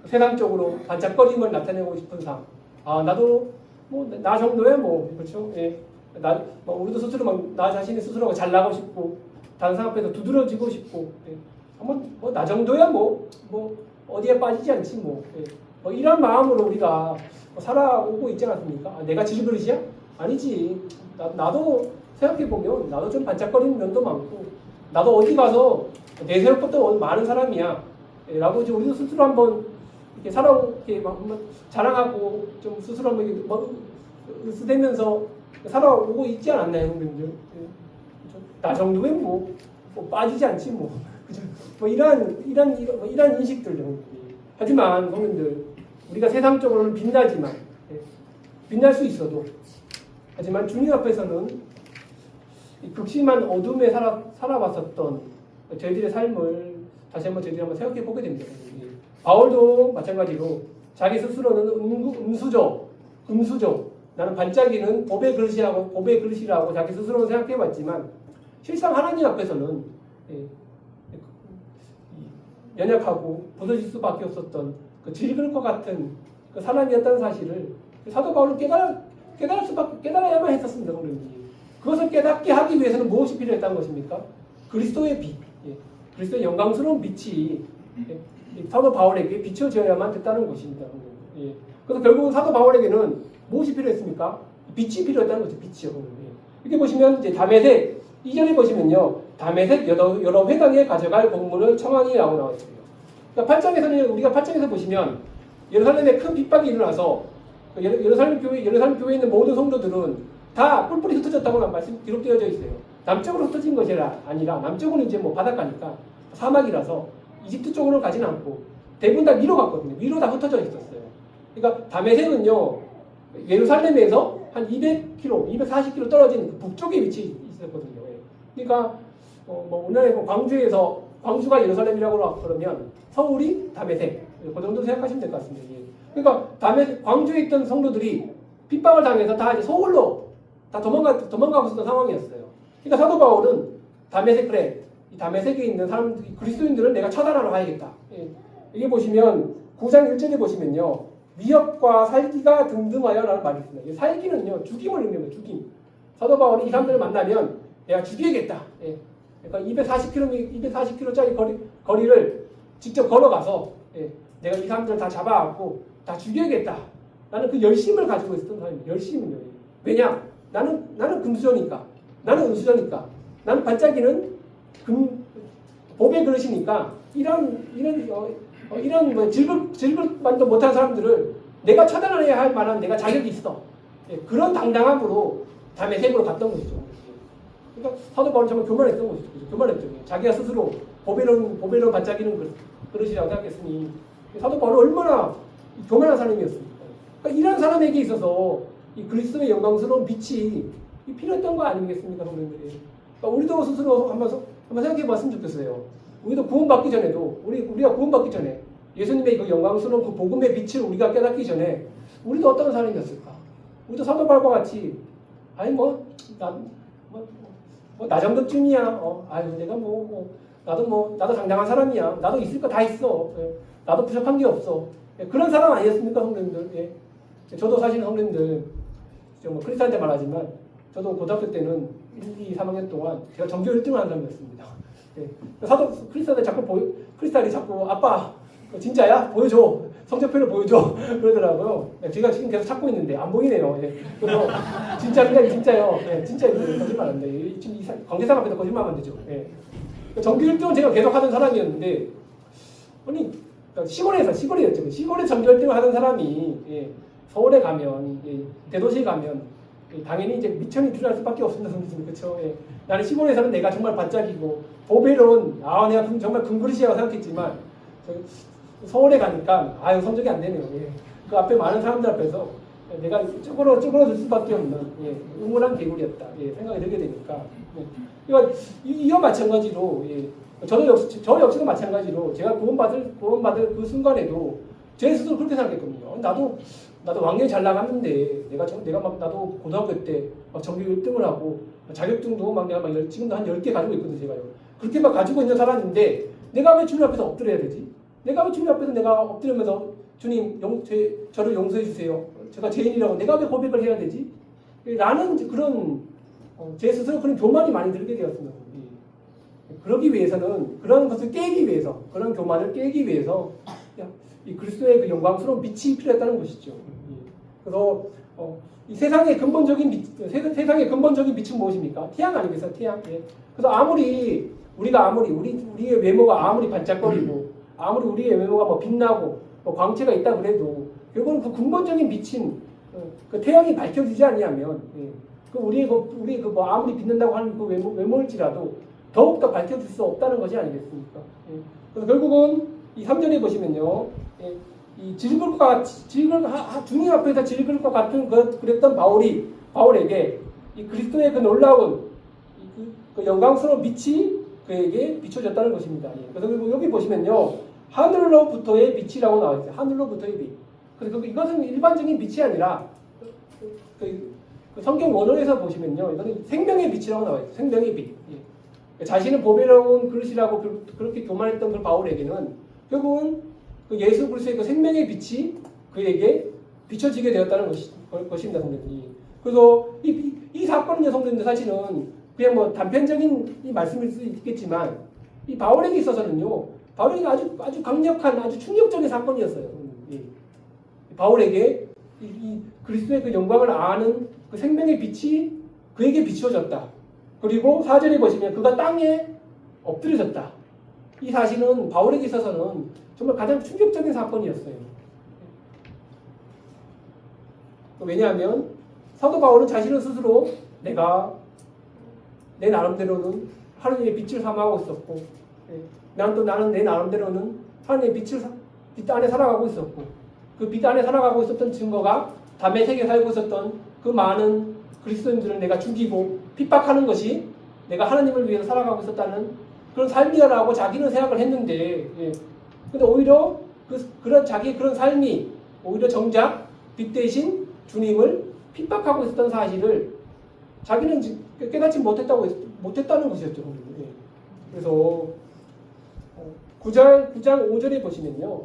세상적으로 반짝거림을 나타내고 싶은 삶. 나도 뭐 나 정도야 뭐 그렇죠? 우리도 스스로 나 자신이 스스로가 잘나고 싶고 다른 사람 앞에서 두드러지고 싶고 뭐 나 정도야 뭐 어디에 빠지지 않지 뭐 이런 마음으로 우리가 살아오고 있지 않습니까? 내가 질그릇이야? 아니지. 나도 생각해보면 나도 좀 반짝거리는 면도 많고 나도 어디 가서 내세울 것도 많은 사람이야 라고 이제 우리도 스스로 한번 이렇게 이렇게 막 자랑하고 좀 스스로 한번 이렇게 으스대면서 살아오고 있지 않았나요, 형님들? 나 정도면 뭐 빠지지 않지 뭐. 그죠? 이런 인식들. 하지만 형님들 우리가 세상적으로는 빛나지만 빛날 수 있어도 하지만 주님 앞에서는 이 극심한 어둠에 살아왔었던 저희들의 삶을 다시 한번 저희들이 한번 생각해 보게 됩니다. 바울도 마찬가지로 자기 스스로는 음수죠. 나는 반짝이는 법의 그릇이라고 자기 스스로는 생각해 봤지만 실상 하나님 앞에서는 연약하고 부서질 수밖에 없었던 그 질글 것 같은 그 사람이었다는 사실을 사도 바울은 깨달아야만 했었습니다. 그것을 깨닫게 하기 위해서는 무엇이 필요했다는 것입니까? 그리스도의 빛, 그리스도의 영광스러운 빛이 사도 바울에게 비춰져야만 됐다는 것입니다. 그래서 결국은 사도 바울에게는 무엇이 필요했습니까? 빛이 필요했다는 거죠. 빛이요. 이렇게 보시면 이제 다메섹 2절에 보시면요, 다메섹 여러 회당에 가져갈 공문을 청하니라고 나와 있습니다. 그러니까 8장에서는 우리가 8장에서 보시면 예루살렘에 큰 핍박이 일어나서 예루살렘 교회에 있는 모든 성도들은 다 뿔뿔이 흩어졌다고 말씀 기록되어져 있어요. 남쪽으로 흩어진 것이 아니라 남쪽은 이제 뭐 바닷가니까 사막이라서 이집트 쪽으로 가지는 않고 대부분 다 위로 갔거든요. 위로 다 흩어져 있었어요. 그러니까 다메섹은요, 예루살렘에서 한 200km, 240km 떨어진 북쪽에 위치해 있었거든요. 그러니까 뭐 우리나라에 광주가 예루살렘이라고 그러면 서울이 다메섹, 그 정도 생각하시면 될 것 같습니다. 그러니까 광주에 있던 성도들이 핍박을 당해서 다 이제 서울로 다 도망가고 있었던 상황이었어요. 그러니까 사도 바울은 이 다메섹에 있는 그리스도인들을 내가 처단하러 가야겠다. 여기 보시면 9장 1절에 보시면요, 위협과 살기가 등등하여라는 말이 있습니다. 살기는요, 죽임을 의미합니다. 죽임. 사도 바울이 이 사람들을 만나면 내가 죽이겠다. 그러니까 240km짜리 거리를 직접 걸어가서 내가 이 사람들을 다 잡아갖고 다 죽여야겠다. 나는 그 열심을 가지고 있었던 사람입니다. 열심은요. 왜냐? 나는 금수저니까. 나는 은수저니까. 나는 반짝이는 법의 그릇이니까 이런 뭐 질글만도 못한 사람들을 내가 처단해야 할 만한 내가 자격이 있어. 그런 당당함으로 다메섹으로 갔던 것이죠. 그러니까 사도 바울은 정말 교만했던 것이죠. 교만했죠. 자기가 스스로 법에는 반짝이는 그릇이라고 생각했으니 사도 바울은 얼마나 교만한 사람이었습니까? 그러니까 이런 사람에게 있어서 이 그리스도의 영광스러운 빛이 필요했던 거 아니겠습니까, 성도님들이? 그러니까 우리도 스스로 한번 생각해봤으면 좋겠어요. 우리도 구원받기 전에도 우리가 구원받기 전에 예수님의 그 영광스러운 그 복음의 빛을 우리가 깨닫기 전에 우리도 어떤 사람이었을까? 우리도 사도 바울과 같이 아니 나 정도쯤이야. 아유 내가 나도 상당한 사람이야. 나도 있을 거 다 있어. 나도 부족한 게 없어. 그런 사람 아니었습니까, 성도님들? 저도 사실 성도님들 뭐 크리스찬한테 말하지만 저도 고등학교 때는 1, 2, 3학년 동안 제가 전교 1등을 한 사람이었습니다. 사도 크리스찬이 자꾸 아빠 진짜야? 보여줘. 성적표를 보여줘. 그러더라고요. 제가 지금 계속 찾고 있는데 안 보이네요. 그래서 진짜요. 진짜 거짓말 안 돼. 지금 관계상 앞에서 거짓말하면 되죠. 전교 1등은 제가 계속 하던 사람이었는데 아니 시골이었죠. 시골에 전교 1등을 하던 사람이 서울에 가면 대도시에 가면 당연히 이제 미천이 필요할 수밖에 없습니다, 선생님. 그렇죠? 나는 시골에서는 내가 정말 반짝이고 보배로운 내가 정말 금그릇이라고 생각했지만 서울에 가니까 성적이 안 되네요. 그 앞에 많은 사람들 앞에서 내가 쭈그러들 수밖에 없는 우물한 개구리였다. 생각이 들게 되니까. 그러니까 이와 마찬가지로 저 역시도 마찬가지로 제가 구원받을 그 순간에도 제 스스로 그렇게 생각했거든요. 나도 왕년에 잘 나갔는데 나도 고등학교 때 전교 1등을 하고 자격증도 내가 지금도 한 10개 가지고 있거든요. 제가요. 그렇게 가지고 있는 사람인데 내가 왜 주님 앞에서 엎드려야 되지? 내가 왜 주님 앞에서 내가 엎드리면서 주님 저를 용서해 주세요. 제가 죄인이라고 내가 왜 고백을 해야 되지? 라는 그런 제 스스로 그런 교만이 많이 들게 되었습니다. 그러기 위해서는 그런 것을 깨기 위해서 그런 교만을 깨기 위해서 이 그리스도의 그 영광스러운 빛이 필요했다는 것이죠. 그래서 이 세상의 근본적인 빛은 무엇입니까? 태양 아니겠어요? 태양. 그래서 우리의 외모가 아무리 반짝거리고 아무리 우리의 외모가 빛나고 광채가 있다 그래도 결국은 그 근본적인 빛인 그 태양이 밝혀지지 아니하면 우리의 아무리 빛난다고 하는 그 외모일지라도 더욱더 밝혀질 수 없다는 것이 아니겠습니까? 그래서 결국은 이 3절에 보시면요, 이 주님 앞에서 질글 것 같은 그랬던 바울에게 이 그리스도의 그 놀라운 그 영광스러운 빛이 그에게 비춰졌다는 것입니다. 예. 그래서 그리고 여기 보시면요, 하늘로부터의 빛이라고 나와 있어요. 하늘로부터의 빛. 그래서 이것은 일반적인 빛이 아니라 그 성경 원어에서 보시면요, 이거는 생명의 빛이라고 나와 있어요. 생명의 빛. 예. 자신은 보배로운 그릇이라고 그렇게 교만했던 그 바울에게는 결국은 그 예수 그리스도의 그 생명의 빛이 그에게 비춰지게 되었다는 것입니다, 성도님. 그래서 이 사건은요, 성도님들 사실은 그냥 뭐 단편적인 이 말씀일 수 있겠지만 이 바울에게 있어서는요, 바울에게 아주 강력한 아주 충격적인 사건이었어요. 예. 바울에게 이 그리스도의 그 영광을 아는 그 생명의 빛이 그에게 비추어졌다. 그리고 4절에 보시면 그가 땅에 엎드려졌다. 이 사실은 바울에게 있어서는 정말 가장 충격적인 사건이었어요. 왜냐하면 사도 바울은 자신은 스스로 내가 내 나름대로는 하나님의 빛을 삼아하고 있었고, 나는 내 나름대로는 하나님의 빛 안에 살아가고 있었고, 그 빛 안에 살아가고 있었던 증거가 다메섹에 살고 있었던 그 많은 그리스도인들을 내가 죽이고 핍박하는 것이 내가 하나님을 위해서 살아가고 있었다는 그런 삶이라고 자기는 생각을 했는데, 근데 오히려 그런 자기 그런 삶이 오히려 정작 빛 대신 주님을 핍박하고 있었던 사실을 자기는 깨닫지 못했다는 것이었죠. 그래서 9장 5절에 보시면요.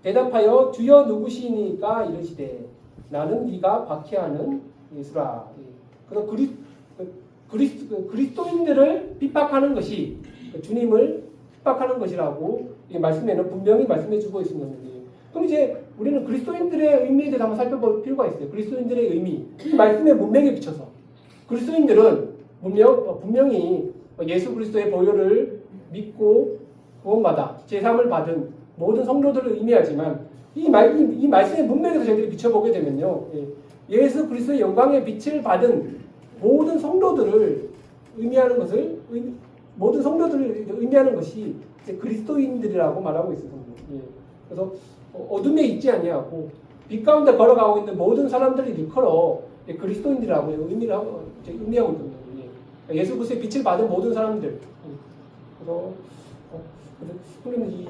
대답하여 주여 누구시니까 이르시되 나는 네가 박해하는 예수라. 그래서 그리스도인들을 핍박하는 것이 주님을 핍박하는 것이라고 말씀에는 분명히 말씀해주고 있습니다. 그럼 이제 우리는 그리스도인들의 의미에 대해서 한번 살펴볼 필요가 있어요. 그리스도인들의 의미, 이 말씀의 문맥에 비춰서 그리스도인들은 분명히 예수 그리스도의 보혈을 믿고 구원받아 제사함을 받은 모든 성도들을 의미하지만 이 말씀의 문맥에서 저희들이 비춰보게 되면요, 예수 그리스도의 영광의 빛을 받은 모든 성도들을 의미하는 것이 그리스도인들이라고 말하고 있습니다. 그래서 어둠에 있지 아니하고 빛 가운데 걸어가고 있는 모든 사람들을 일컬어 그리스도인들이라고 의미하고 있거든요. 예수 그리스도의 빛을 받은 모든 사람들. 그래서 그러면 이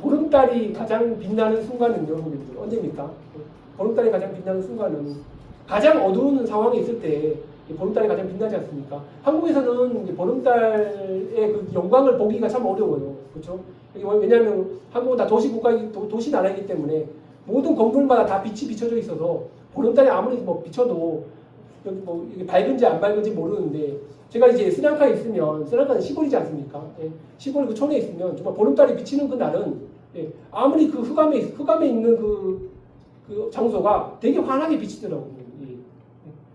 보름달이 가장 빛나는 순간은요, 언제입니까? 보름달이 가장 빛나는 순간은 가장 어두운 상황에 있을 때 보름달이 가장 빛나지 않습니까? 한국에서는 보름달의 그 영광을 보기가 참 어려워요. 그렇죠? 왜냐하면 한국은 다 도시 나라이기 때문에 모든 건물마다 다 빛이 비춰져 있어서 보름달이 아무리 뭐 비춰도 여기 뭐 이게 밝은지 안 밝은지 모르는데, 제가 이제 스리랑카에 있으면, 스리랑카는 시골이지 않습니까? 시골 그 촌에 있으면 정말 보름달이 비치는 그 날은 아무리 그 흑암에 있는 그 장소가 되게 환하게 비치더라고요.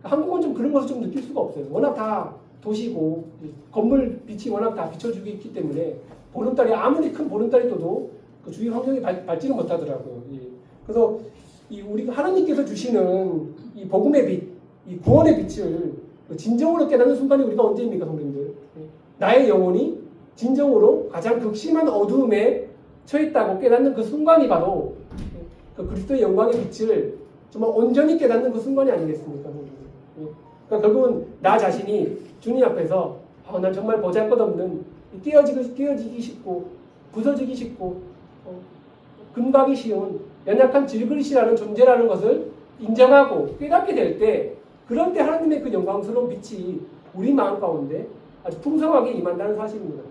한국은 좀 그런 것을 좀 느낄 수가 없어요. 워낙 다 도시고 건물 빛이 워낙 다 비춰주고 있기 때문에 보름달이 아무리 큰 보름달이 떠도 그 주위 환경이 밝지는 못하더라고요. 그래서 우리 하나님께서 주시는 이 복음의 빛, 이 구원의 빛을 진정으로 깨닫는 순간이 우리가 언제입니까, 성도님들? 나의 영혼이 진정으로 가장 극심한 어두움에 처했다고 깨닫는 그 순간이 바로 그 그리스도의 영광의 빛을 정말 온전히 깨닫는 그 순간이 아니겠습니까? 그러니까 결국은 나 자신이 주님 앞에서 난 정말 보잘것없는 깨어지기 쉽고 부서지기 쉽고 금가기 쉬운 연약한 질그릇이라는 존재라는 것을 인정하고 깨닫게 될 때, 그럴 때 하나님의 그 영광스러운 빛이 우리 마음 가운데 아주 풍성하게 임한다는 사실입니다.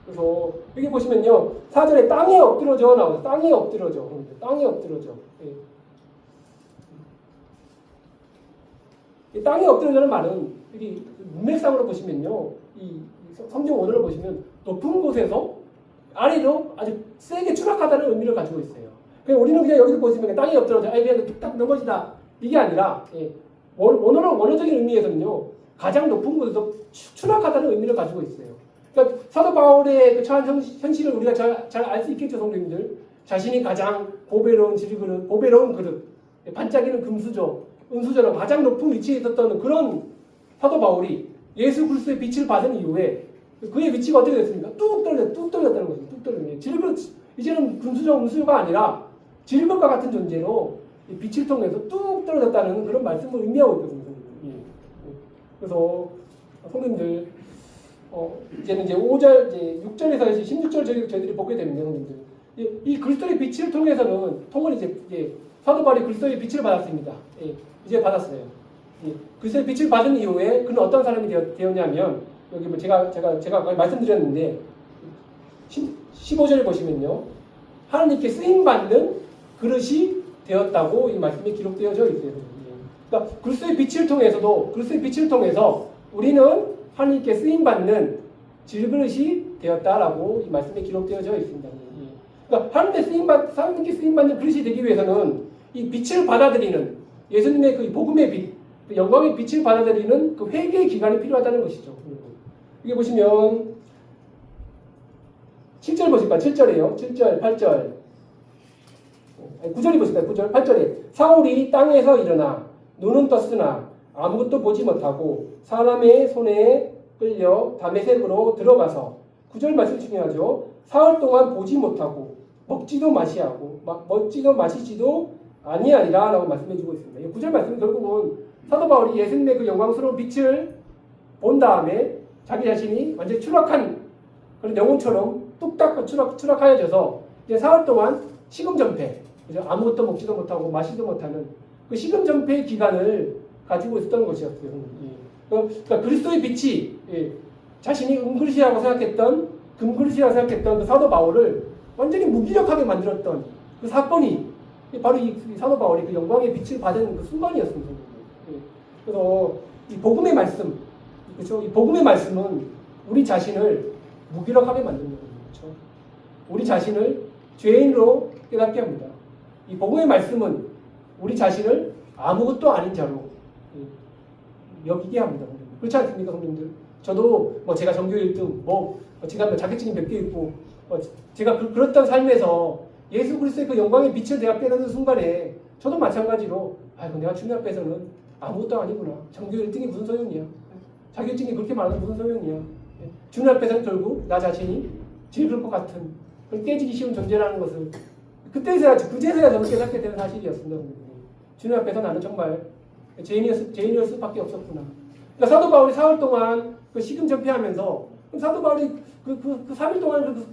그래서 여기 보시면요, 4절에 땅에 엎드러져 나오죠. 땅에 엎드러져. 이 땅에 엎드려져는 말은 여기 문맥상으로 보시면요, 이 성경 원어를 보시면 높은 곳에서 아래로 아주 세게 추락하다는 의미를 가지고 있어요. 그냥 우리는 그냥 여기서 보시면 땅에 엎드려져, 그냥 뚝딱 넘어지다, 이게 아니라 원어적인 의미에서는요, 가장 높은 곳에서 추락하다는 의미를 가지고 있어요. 그러니까 사도 바울의 그 처한 현실을 우리가 잘 알 수 있겠죠, 성도님들. 자신이 가장 보배로운 질그릇, 보배로운 그릇, 반짝이는 금수저, 은수저라고 가장 높은 위치에 있었던 그런 사도 바울이 예수 그리스도의 빛을 받은 이후에 그의 위치가 어떻게 됐습니까? 뚝 떨어졌다는 거죠. 뚝 떨어졌어요. 질그릇, 이제는 금수저, 은수저가 아니라 질그릇과 같은 존재로 빛을 통해서 뚝 떨어졌다는 그런 말씀을 의미하고 있거든요. 그래서 성도님들 이제는 이제 5절, 이제 6절에서 이제 16절 저희들이 보게 됩니다, 성도님들. 이 그리스도의 빛을 통해서는 이제 사도 바울이 그리스도의 빛을 받았습니다. 예, 이제 받았어요. 예, 그리스도의 빛을 받은 이후에 그는 어떤 사람이 되었냐면 여기 뭐 제가 말씀드렸는데 15절에 보시면요, 하나님께 쓰임 받는 그릇이 되었다고 이 말씀이 기록되어져 있어요. 그러니까 그리스도의 빛을 통해서 우리는 하나님께 쓰임 받는 질그릇이 되었다라고 이 말씀에 기록되어져 있습니다. 그러니까 하나님께 쓰임 받는 그릇이 되기 위해서는 이 빛을 받아들이는 예수님의 그 복음의 빛, 그 영광의 빛을 받아들이는 그 회개의 기간이 필요하다는 것이죠. 이게 보시면 7절 보실까요? 7절이에요. 7절, 8절. 9절이 보실까요? 9절, 8절에 사울이 땅에서 일어나 눈은 떴으나 아무것도 보지 못하고 사람의 손에 끌려 다메섹으로 들어가서 9절 말씀 중요하죠. 사흘 동안 보지 못하고 먹지도 마시지도 아니하리라 라고 말씀해주고 있습니다. 이 9절 말씀은 결국은 사도 바울이 예수님의 그 영광스러운 빛을 본 다음에 자기 자신이 완전히 추락한 그런 영혼처럼 뚝딱 추락하여져서 이제 사흘 동안 식음전폐, 아무것도 먹지도 못하고 마시지도 못하는 그 식음전폐의 기간을 가지고 있었던 것이었어요. 그러니까 그리스도의 빛이 자신이 금그릇이라고 생각했던 그 사도 바울을 완전히 무기력하게 만들었던 그 사건이 바로 이 사도 바울이 그 영광의 빛을 받은 그 순간이었습니다. 그래서 이 복음의 말씀, 그렇죠? 이 복음의 말씀은 우리 자신을 무기력하게 만드는 거죠. 그렇죠? 우리 자신을 죄인으로 깨닫게 합니다. 이 복음의 말씀은 우리 자신을 아무것도 아닌 자로 여기게 합니다. 그렇지 않습니까, 성도님들? 저도 제가 전교 1등, 제가 자격증이 몇 개 있고, 제가 그랬던 삶에서 예수 그리스도의 그 영광의 빛을 내가 깨닫는 순간에 저도 마찬가지로 내가 주님 앞에서는 아무것도 아니구나. 전교 1등이 무슨 소용이야. 자격증이 그렇게 많은 무슨 소용이야. 주님 앞에서는 결국 나 자신이 질그릇 것 같은 깨지기 쉬운 존재라는 것을 그제서야 저는 깨닫게 되는 사실이었습니다. 주님 앞에서 나는 정말 죄인이었을 수밖에 없었구나. 그러니까 사도 바울이 사흘 동안 그 식음 전폐하면서 사도 바울이 그 3일 동안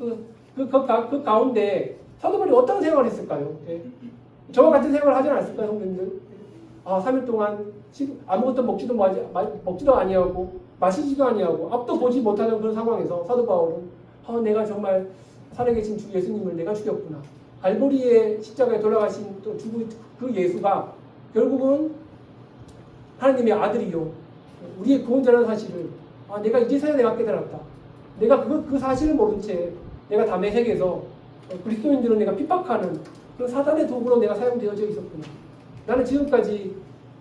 그 가운데 사도 바울이 어떤 생활을 했을까요? 저와 같은 생활을 하지 않았을까요, 성도님들? 3일 동안 아무것도 먹지도 아니하고 마시지도 아니하고 앞도 보지 못하는 그런 상황에서 사도 바울은 내가 정말 살아계신 주 예수님을 내가 죽였구나. 갈보리의 십자가에 돌아가신 또 그 예수가 결국은 하나님의 아들이요 우리의 구원자라는 사실을 내가 이제서야 내가 깨달았다. 내가 그 사실을 모른 채 내가 다메섹에서 그리스도인들은 내가 핍박하는 그런 사단의 도구로 내가 사용되어져 있었구나. 나는 지금까지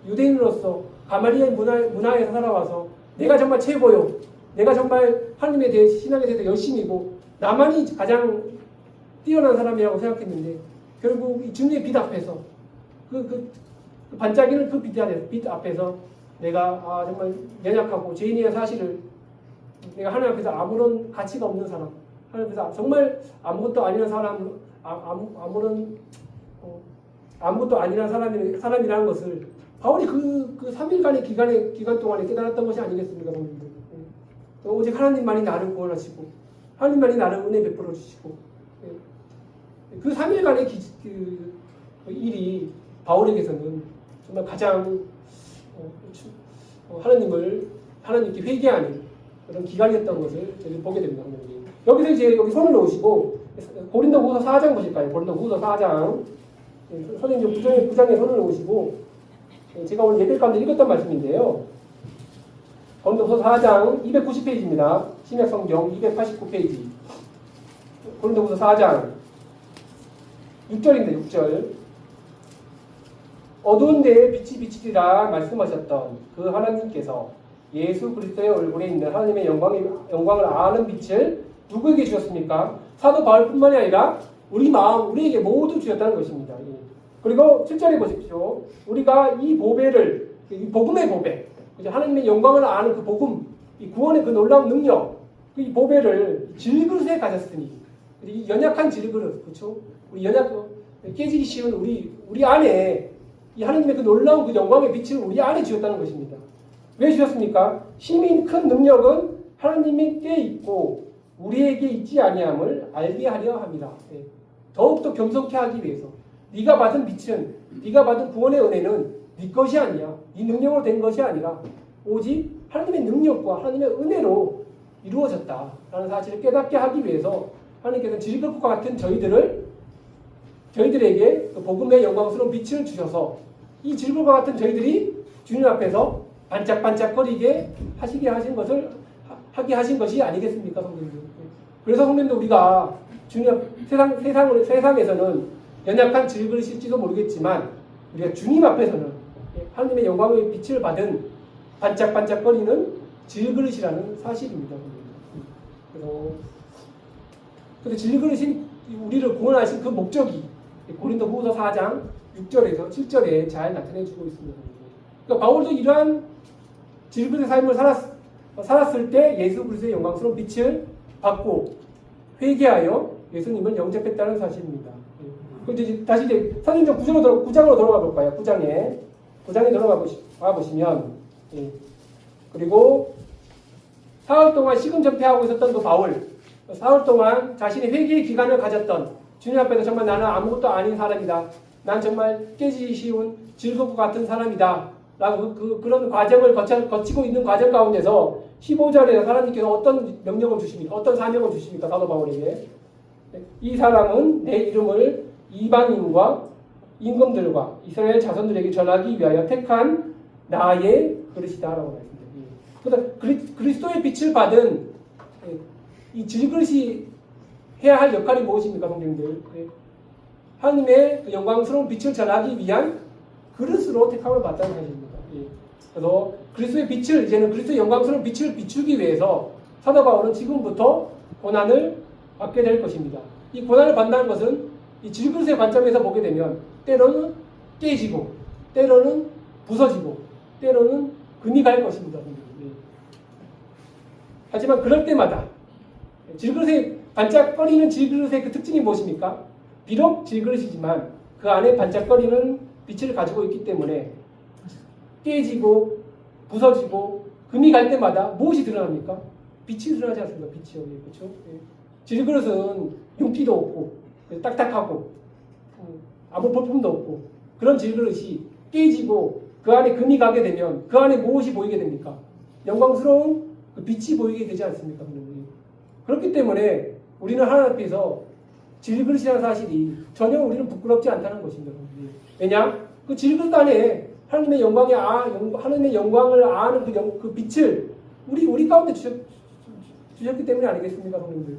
유대인으로서 가말리엘 문화에서 살아와서 내가 정말 최고요. 내가 정말 하나님에 대해 신앙에 대해서 열심이고 나만이 가장 뛰어난 사람이라고 생각했는데 결국 이 주님의 빛 앞에서 그 반짝이는 그 빛 앞에서 내가 정말 연약하고 죄인이라는 사실을 내가 하나님 앞에서 아무런 가치가 없는 사람, 하나님 앞에서 정말 아무것도 아니란 사람, 아무것도 아니란 사람이라는 것을 바울이 그 3일간의 기간 동안에 깨달았던 것이 아니겠습니까, 성도님들? 오직 하나님만이 나를 구원하시고 하나님만이 나를 은혜 베풀어 주시고 그 3일간의 그 일이 바울에게서는 정말 가장 하나님께 회개하는 그런 기간이었던 것을 저희 보게 됩니다. 여기서 이제 여기 손을 놓으시고 고린도후서 4장 보실까요? 고린도후서 4장 선생님 9장에 손을 놓으시고 제가 오늘 예배 가운데 읽었던 말씀인데요. 고린도후서 4장 290페이지입니다. 신약성경 289페이지. 고린도후서 4장 6절입니다. 6절. 어두운 데에 빛이 비치리라 말씀하셨던 그 하나님께서 예수 그리스도의 얼굴에 있는 하나님의 영광을 아는 빛을 누구에게 주셨습니까? 사도 바울뿐만이 아니라 우리에게 모두 주셨다는 것입니다. 그리고 7절에 보십시오. 우리가 이 보배를, 이 복음의 보배, 하나님의 영광을 아는 그 복음, 이 구원의 그 놀라운 능력, 이 보배를 질그릇에 가졌으니, 이 연약한 질그릇, 그렇죠? 우리 깨지기 쉬운 우리 안에 이 하나님의 그 놀라운 그 영광의 빛을 우리 안에 주었다는 것입니다. 왜 주셨습니까? 심히 큰 능력은 하나님께 있고 우리에게 있지 아니함을 알게 하려 합니다. 예. 더욱더 겸손케 하기 위해서. 네가 받은 빛은, 네가 받은 구원의 은혜는 네 것이 아니야. 네 능력으로 된 것이 아니라 오직 하나님의 능력과 하나님의 은혜로 이루어졌다라는 사실을 깨닫게 하기 위해서 하나님께서는 질것과 같은 저희들에게 그 복음의 영광스러운 빛을 주셔서 이 질것과 같은 저희들이 주님 앞에서 반짝반짝거리게 하게 하신 것이 아니겠습니까, 성도님들? 그래서 성도님들 우리가 주님 세상에서는 연약한 질그릇일지도 모르겠지만 우리가 주님 앞에서는 하나님의 영광의 빛을 받은 반짝반짝거리는 질그릇이라는 사실입니다. 그래서 질그릇이 우리를 구원하신 그 목적이 고린도후서 4장 6절에서 7절에 잘 나타내주고 있습니다. 그러니까 바울도 이러한 질그릇의 삶을 살았을 때 예수 그리스도의 영광스러운 빛을 받고 회개하여 예수님을 영접했다는 사실입니다. 다시 이제 사도행전 9장으로 돌아가 볼까요? 9장에 들어가 보시면 그리고 사흘 동안 식은 전폐하고 있었던 그 바울, 사흘 동안 자신의 회개의 기간을 가졌던 주님 앞에서 정말 나는 아무것도 아닌 사람이다. 난 정말 깨지기 쉬운 질것과 같은 사람이다. 라고 그런 과정을 거치고 있는 과정 가운데서 15절에 하나님께서 어떤 명령을 주십니까? 어떤 사명을 주십니까? 사도 바울에게. 이 사람은 내 이름을 이방인과 임금들과 이스라엘 자손들에게 전하기 위하여 택한 나의 그릇이다. 라고 말씀드립니다. 그러니까 그리스도의 빛을 받은 이 질그릇이 해야 할 역할이 무엇입니까, 성도님들? 하나님의 그 영광스러운 빛을 전하기 위한 그릇으로 택함을 받다는 사실입니다. 그래서 그리스도의 빛을 이제는 그리스도의 영광스러운 빛을 비추기 위해서 사도 바울은 지금부터 고난을 받게 될 것입니다. 이 고난을 받는다는 것은 이 질그릇의 관점에서 보게 되면 때로는 깨지고 때로는 부서지고 때로는 금이 갈 것입니다. 하지만 그럴 때마다 질그릇의 반짝거리는 질그릇의 그 특징이 무엇입니까? 비록 질그릇이지만 그 안에 반짝거리는 빛을 가지고 있기 때문에 깨지고 부서지고 금이 갈 때마다 무엇이 드러납니까? 빛이 드러나지 않습니까? 빛이요. 그렇죠? 질그릇은 윤기도 없고 딱딱하고 아무 볼품도 없고 그런 질그릇이 깨지고 그 안에 금이 가게 되면 그 안에 무엇이 보이게 됩니까? 영광스러운 그 빛이 보이게 되지 않습니까? 그렇기 때문에 우리는 하나님 앞에서 질그릇이라는 사실이 전혀 우리는 부끄럽지 않다는 것입니다. 왜냐? 그 질그릇 안에 하나님의 영광을 아는 그 빛을 우리 가운데 주셨기 때문에 아니겠습니까, 성도님들?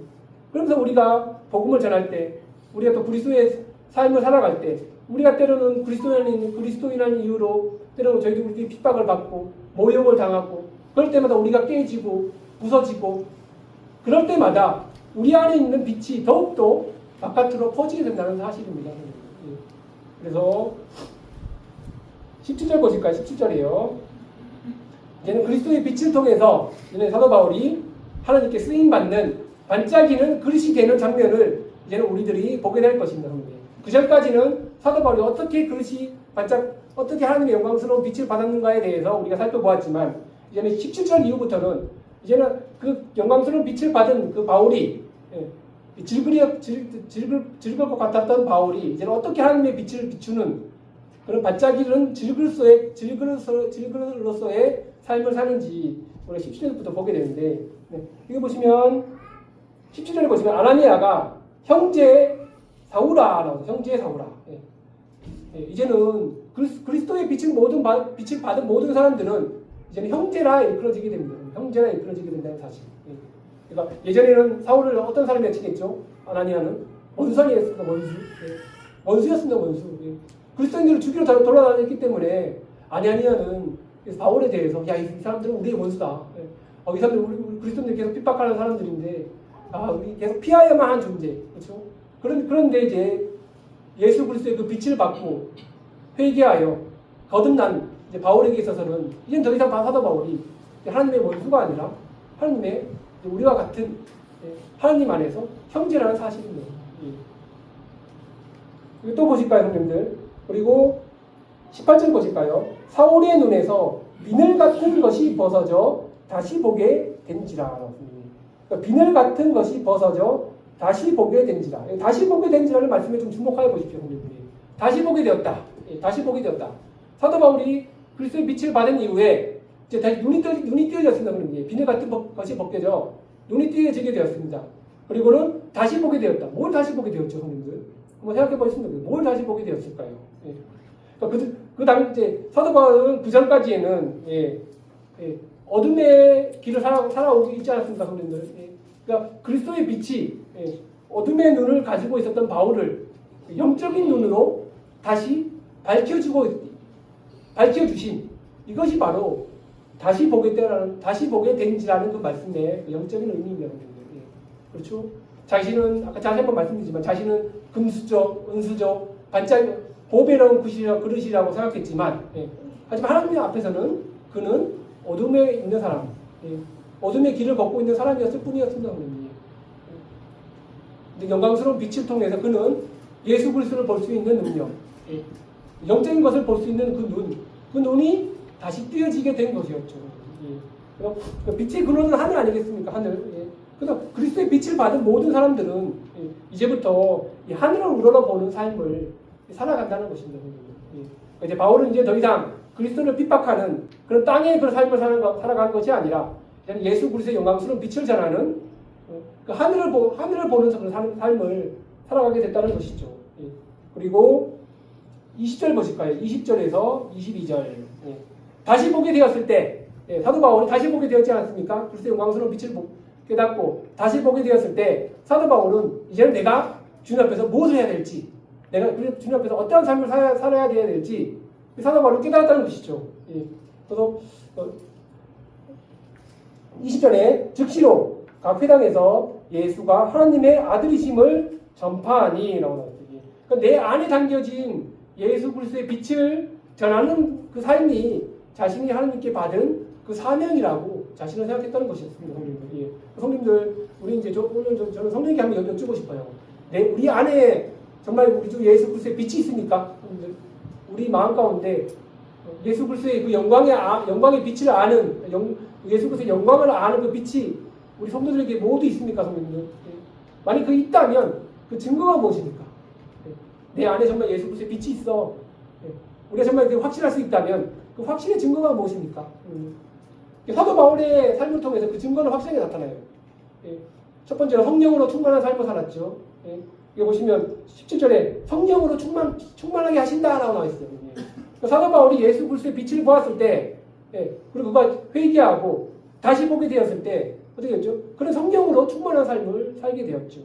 그러면서 우리가 복음을 전할 때, 우리가 또 그리스도의 삶을 살아갈 때, 우리가 때로는 그리스도인이라는 이유로 때로는 저희들이 핍박을 받고 모욕을 당하고 그럴 때마다 우리가 깨지고 부서지고 그럴 때마다 우리 안에 있는 빛이 더욱더 바깥으로 퍼지게 된다는 사실입니다. 그래서 17절 보실까요? 17절이에요. 이제는 그리스도의 빛을 통해서 이제는 사도 바울이 하나님께 쓰임받는 반짝이는 그릇이 되는 장면을 이제는 우리들이 보게 될 것입니다. 그 전까지는 사도 바울이 어떻게 하나님의 영광스러운 빛을 받았는가에 대해서 우리가 살펴보았지만 이제는 17절 이후부터는 이제는 그 영광스러운 빛을 받은 그 바울이 질그릇과 같았던 바울이 이제는 어떻게 하나님의 빛을 비추는 그런 반짝이는 질그릇으로서의 삶을 사는지 우리가 17절부터 보게 되는데 이거 보시면 17절에 보시면 아나니아가 형제 사우라 이제는 그리스도의 빛을 받은 모든 사람들은 이제는 형제라 이끌어지게 됩니다. 형제라 이끌어지게 된다는 사실. 그러니까 예전에는 사울을 어떤 사람이 해치겠죠? 아나니아는 원수였습니다. 원수였습니다. 그리스도인들을 죽이러 돌아다녔기 때문에 아나니아는 바울에 대해서 이 사람들은 우리의 원수다. 이 사람들 우리 그리스도인들 계속 핍박하는 사람들인데 우리 계속 피하여야만 한 존재. 그렇죠? 그런데 이제 예수 그리스도의 그 빛을 받고 회개하여 거듭난 이제 바울에게 있어서는 이젠 더 이상 사도 바울이 하나님의 원수가 아니라 하나님의 우리와 같은 하나님 안에서 형제라는 사실입니다. 또 보실까요, 형님들? 그리고 18절 보실까요? 사울의 눈에서 비늘 같은 것이 벗어져 다시 보게 된지라. 그러니까 비늘 같은 것이 벗어져 다시 보게 된지라. 다시 보게 된지라는 말씀에 좀 주목하여 보십시오, 성도님들이. 다시 보게 되었다. 다시 보게 되었다. 사도 바울이 그리스도의 빛을 받은 이후에 이제 다시 눈이 띄어졌습니다. 그런 게 비늘 같은 것이 벗겨져 눈이 띄어지게 되었습니다. 그리고는 다시 보게 되었다. 뭘 다시 보게 되었죠, 성도님들? 한번 생각해 보겠습니다. 뭘 다시 보게 되었을까요? 그러니까 그 다음 이제 사도 바울은 그 전까지에는 어둠의 길을 살아오고 있지 않았습니까, 성도님들? 그러니까 그리스도의 빛이 어둠의 눈을 가지고 있었던 바울을 영적인 눈으로 다시 밝혀주신 이것이 바로 다시 보게 된지라는 그 말씀의 영적인 의미입니다. 그렇죠? 자신은 아까 다시 한번 말씀드리지만 자신은 금수저, 은수저, 보배로운 그릇이라고 생각했지만 하지만 하나님 앞에서는 그는 어둠에 있는 사람, 어둠의 길을 걷고 있는 사람이었을 뿐이었습니다. 근데 영광스러운 빛을 통해서 그는 예수 그리스도를 볼 수 있는 능력, 영적인 것을 볼 수 있는 그 눈이 다시 띄어지게 된 것이었죠. 그 빛의 근원은 하늘 아니겠습니까? 하늘. 그래서 그리스도의 빛을 받은 모든 사람들은 이제부터 이 하늘을 우러러보는 삶을 살아간다는 것입니다. 이제 바울은 이제 더 이상 그리스도를 핍박하는 그런 땅의 그런 삶을 살아가는 것이 아니라 예수 그리스도의 영광스러운 빛을 전하는 그 하늘을 보는 그런 삶을 살아가게 됐다는 것이죠. 그리고 20절 보실까요? 20절에서 22절. 다시 보게 되었을 때, 사도 바울이 다시 보게 되었지 않았습니까? 그리스도의 영광스러운 빛을 깨닫고 다시 보게 되었을 때 사도 바울은 이제는 내가 주님 앞에서 무엇을 해야 될지, 내가 주님 앞에서 어떠한 삶을 살아야 될지 사도 바울은 깨달았다는 것이죠. 그래서 20절에 즉시로 각 회당에서 예수가 하나님의 아들이심을 전파하니 라고 나왔어요. 그러니까 내 안에 담겨진 예수 그리스도의 빛을 전하는 그 삶이 자신이 하나님께 받은 그 사명이라고 자신을 생각했다는 것이었습니다. 성도님들. 성도님들, 우리 이제 오늘 저는 성령님께 한번 여쭙고 싶어요. 우리 안에 정말 우리 주 예수 그리스도의 빛이 있습니까? 성도님들? 우리 마음 가운데 예수 그리스도의 그 영광의 빛을 아는 예수 그리스도의 영광을 아는 그 빛이 우리 성도들에게 모두 있습니까, 성도님들? 만약 그 있다면 그 증거가 무엇입니까? 내 안에 정말 예수 그리스도의 빛이 있어. 우리가 정말 확신할 수 있다면 그 확신의 증거가 무엇입니까? 사도 바울의 삶을 통해서 그 증거는 확실하게 나타나요. 첫 번째로 성령으로 충만한 삶을 살았죠. 여기 보시면 17절에 성령으로 충만하게 하신다라고 나와 있어요. 사도 바울이 예수 그리스도의 빛을 보았을 때, 그리고 그가 회개하고 다시 보게 되었을 때 어떻게 됐죠? 그런 성령으로 충만한 삶을 살게 되었죠.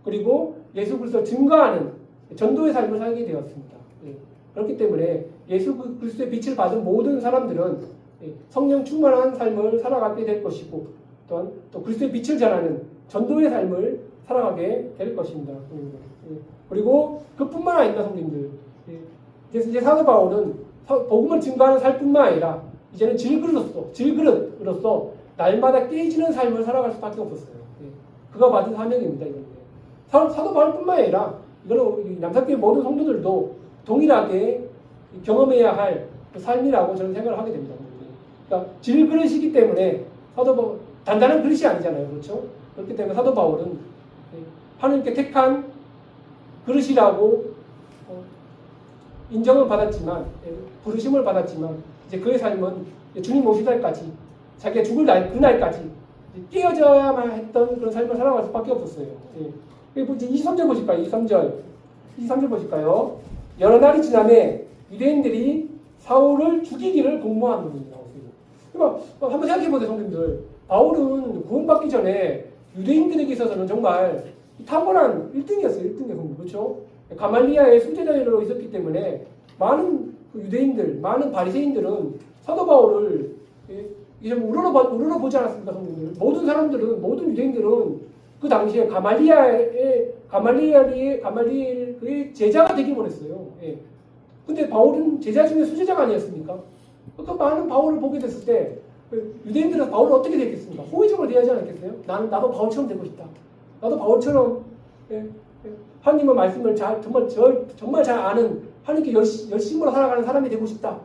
그리고 예수 그리스도를 증거하는 전도의 삶을 살게 되었습니다. 그렇기 때문에 예수 그리스도의 빛을 받은 모든 사람들은 성령 충만한 삶을 살아가게 될 것이고, 또한 또 그리스도의 빛을 전하는 전도의 삶을 살아가게 될 것입니다. 그리고 그뿐만 아닙니다, 성도님들. 이제 사도 바울은 복음을 증거하는 삶뿐만 아니라 이제는 질그릇으로서 날마다 깨지는 삶을 살아갈 수밖에 없었어요. 그가 받은 사명입니다. 사도 바울뿐만 아니라 이거는 남사교회 모든 성도들도 동일하게 경험해야 할 삶이라고 저는 생각을 하게 됩니다. 그러니까 질그릇이기 때문에 사도 바울 단단한 그릇이 아니잖아요, 그렇죠? 그렇기 때문에 사도 바울은 하나님께 택한 그릇이라고 인정을 받았지만, 부르심을 받았지만, 이제 그의 삶은 주님 오실 날까지, 자기가 죽을 그날까지 깨어져야만 했던 그런 삶을 살아갈 수밖에 없었어요. 그리고 이제 23절 보실까요? 23절 보실까요? 여러 날이 지남에 유대인들이 사울을 죽이기를 공모한 겁니다. 그러니까 한번 생각해 보세요, 성도님들. 바울은 구원받기 전에 유대인들에게 있어서는 정말 탁월한 1등이었어요. 1등이었어요. 그렇죠? 가말리아의 수제자로 있었기 때문에 많은 유대인들, 많은 바리새인들은 사도 바울을 이제 우러러보지 않았습니까, 성도님들? 모든 사람들은, 모든 유대인들은 그 당시에 가말리엘의 제자가 되기 원했어요. 근데 바울은 제자 중에 수제자가 아니었습니까? 그 많은 바울을 보게 됐을 때 유대인들은 바울을 어떻게 되겠습니까? 호의적으로 대하지 않았겠어요? 나도 바울처럼 되고 싶다. 나도 바울처럼 하나님의 말씀을 정말 잘 아는, 하나님께 열심으로 살아가는 사람이 되고 싶다.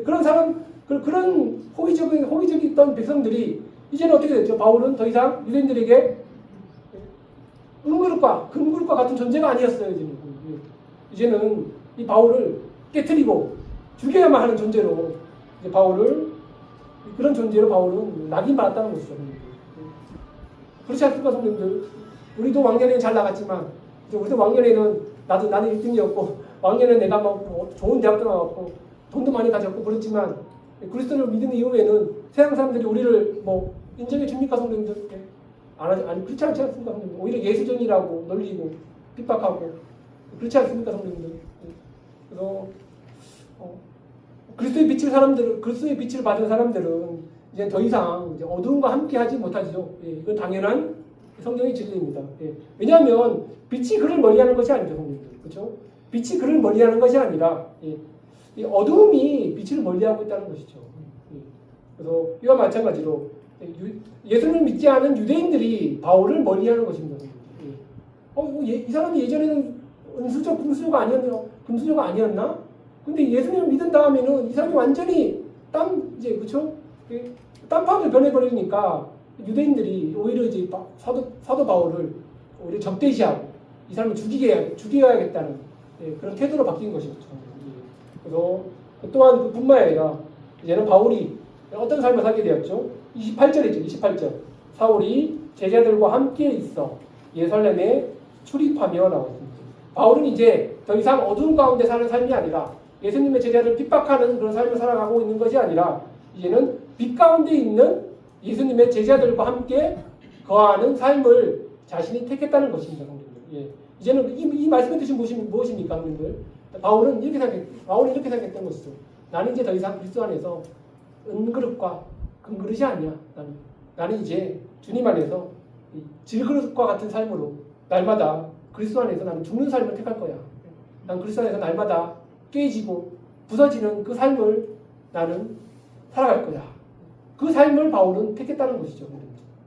그런 사람, 그런 호의적이었던 백성들이 이제는 어떻게 됐죠? 바울은 더 이상 유대인들에게 은그릇과 금그릇과 같은 존재가 아니었어요. 이제는 이 바울을 깨트리고 죽여야만 하는 존재로 이제 그런 존재로 바울은 낙인받았다는 것이죠. 그렇지 않습니까, 성도님들? 우리도 왕년에는 잘 나갔지만 우리도 왕년에는 나는 1등이었고 왕년에 내가 뭐 좋은 대학도 나왔고 돈도 많이 가졌고 그렇지만 그리스도를 믿은 이후에는 세상 사람들이 우리를 뭐 인정해 줍니까, 성도님들? 아니 그렇지 않지 않습니까, 성도님들? 오히려 예수쟁이라고 놀리고 핍박하고 그렇지 않습니까, 성도님들? 그래서 그리스도의 빛을 받은 사람들은 이제 더 이상 이제 어두움과 함께하지 못하죠. 예, 이건 당연한 성경의 진리입니다. 예, 왜냐하면 빛이 그를 멀리하는 것이 아니죠, 성도님들, 그렇죠? 빛이 그를 멀리하는 것이 아니라 이 어두움이 빛을 멀리하고 있다는 것이죠. 예, 그래서 이와 마찬가지로 예수를 믿지 않은 유대인들이 바울을 멀리하는 것입니다. 예. 이 사람이 예전에는 은수저 금수저가 아니었나? 근데 예수님을 믿은 다음에는 이 사람이 완전히 그쵸? 딴판을 변해버리니까 유대인들이 오히려 이제 사도 바울을 오히려 적대시하고 이 사람을 죽여야겠다는 그런 태도로 바뀐 것이죠. 그래서 또한 그뿐만 아니라 이제는 바울이 어떤 삶을 살게 되었죠? 28절이죠. 28절. 사울이 제자들과 함께 있어 예루살렘에 출입하며 나왔습니다. 바울은 이제 더 이상 어두운 가운데 사는 삶이 아니라 예수님의 제자를 핍박하는 그런 삶을 살아가고 있는 것이 아니라 이제는 빛 가운데 있는 예수님의 제자들과 함께 거하는 삶을 자신이 택했다는 것입니다, 성도님들. 예. 이제는 이 말씀의 뜻이 무엇입니까, 성도님들? 바울은 이렇게 생각했던 것이죠. 나는 이제 더 이상 그리스도 안에서 은그릇과 금그릇이 아니야. 나는 이제 주님 안에서 질그릇과 같은 삶으로 날마다 그리스도 안에서 나는 죽는 삶을 택할 거야. 난 그리스도 안에서 날마다 깨지고 부서지는 그 삶을 나는 살아갈 거야. 그 삶을 바울은 택했다는 것이죠.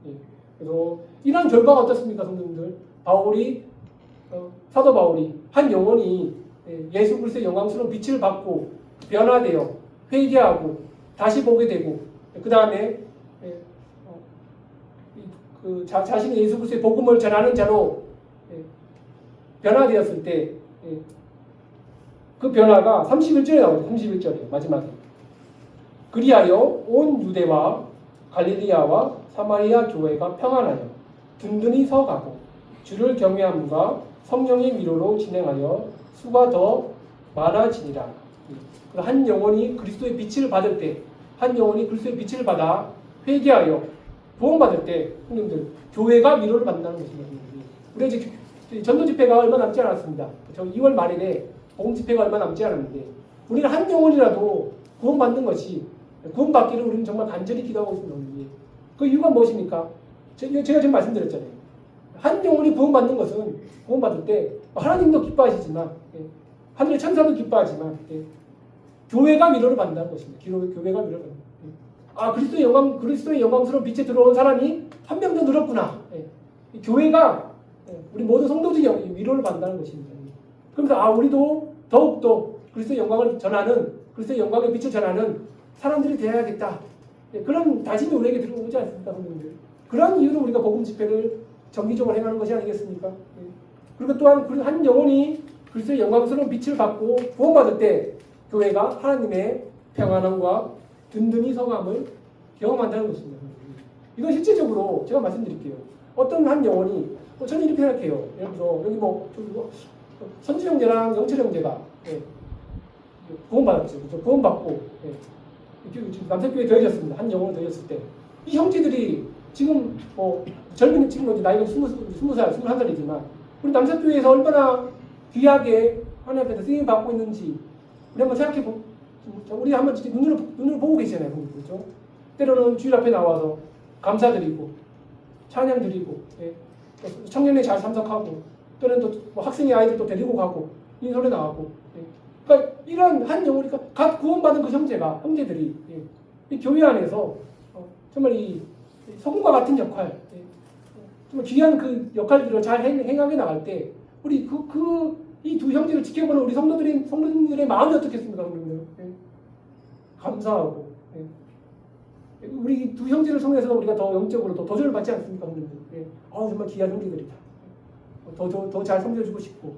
예. 그래서 이런 결과가 어떻습니까, 성도님들? 사도 바울이 한 영혼이 예수 그리스도의 영광스러운 빛을 받고 변화되어 회개하고 다시 보게 되고 그 다음에 자신이 예수 그리스도의 복음을 전하는 자로 변화되었을 때 그 변화가 31절에 나오죠. 31절에 마지막에 그리하여 온 유대와 갈릴리아와 사마리아 교회가 평안하여 든든히 서가고 주를 경외함과 성령의 위로로 진행하여 수가 더 많아지니라. 한 영혼이 그리스도의 빛을 받을 때, 한 영혼이 그리스도의 빛을 받아 회개하여 구원받을 때, 형님들 교회가 위로를 받는다는 것입니다. 우리 이제 전도 집회가 얼마 남지 않았습니다. 저 2월 말에 복음 집회가 얼마 남지 않았는데, 우리는 한 영혼이라도 구원받는 것이 구원받기를 우리는 정말 간절히 기도하고 있습니다. 그 이유가 무엇입니까? 제가 지금 말씀드렸잖아요. 한 영혼이 구원받는 것은 구원받을 때 하나님도 기뻐하시지만 하늘의 천사도 기뻐하지만 교회가 위로를 받는다는 것입니다. 교회가 위로를 받는다. 그리스도의 영광스러운 빛에 들어온 사람이 한 명 더 늘었구나. 교회가 우리 모든 성도들이 위로를 받는다는 것입니다. 그러면서 우리도 더욱더 그리스도의 영광을 전하는 그리스도의 영광의 빛을 전하는 사람들이 되어야겠다. 그런 다짐이 우리에게 들어오지 않습니까, 성도님들? 그런 이유로 우리가 복음 집회를 정기적으로 행하는 것이 아니겠습니까? 그리고 또한 한 영혼이 그리스도의 영광스러운 빛을 받고 구원받을 때 교회가 하나님의 평안함과 든든히 서감을 경험한다는 것입니다. 이건 실제적으로 제가 말씀드릴게요. 어떤 한 영혼이 저는 이렇게 생각해요. 예를 들어 여기 선주 형제랑 영철 형제가 구원받았죠. 그렇죠? 구원받고 남색교회에 더해졌습니다. 한 영혼을 더해졌을 때 이 형제들이 지금 지금 나이가 20살, 21살이지만 우리 남색교회에서 얼마나 귀하게 하나님 앞에서 쓰임 받고 있는지 우리 한번 생각해보고 우리 한번 눈으로 보고 계시잖아요. 그렇죠? 때로는 주일 앞에 나와서 감사드리고 찬양 드리고 청년회 잘 참석하고 또는 또 학생의 아이들 또 데리고 가고 인솔에 나가고 그러니까 이런 한 영혼이 갓 구원받은 그 형제들이 이 교회 안에서 정말 이 소금과 같은 역할 정말 귀한 그 역할들을 잘 행하게 나갈 때 우리 이 두 형제를 지켜보는 우리 성도들의 마음이 어떻겠습니까? 감사하고 예. 우리 두 형제를 통해서 우리가 더 영적으로 더 도전을 받지 않습니까, 형님들? 예. 정말 귀한 형제들이다. 더 잘 섬겨주고 싶고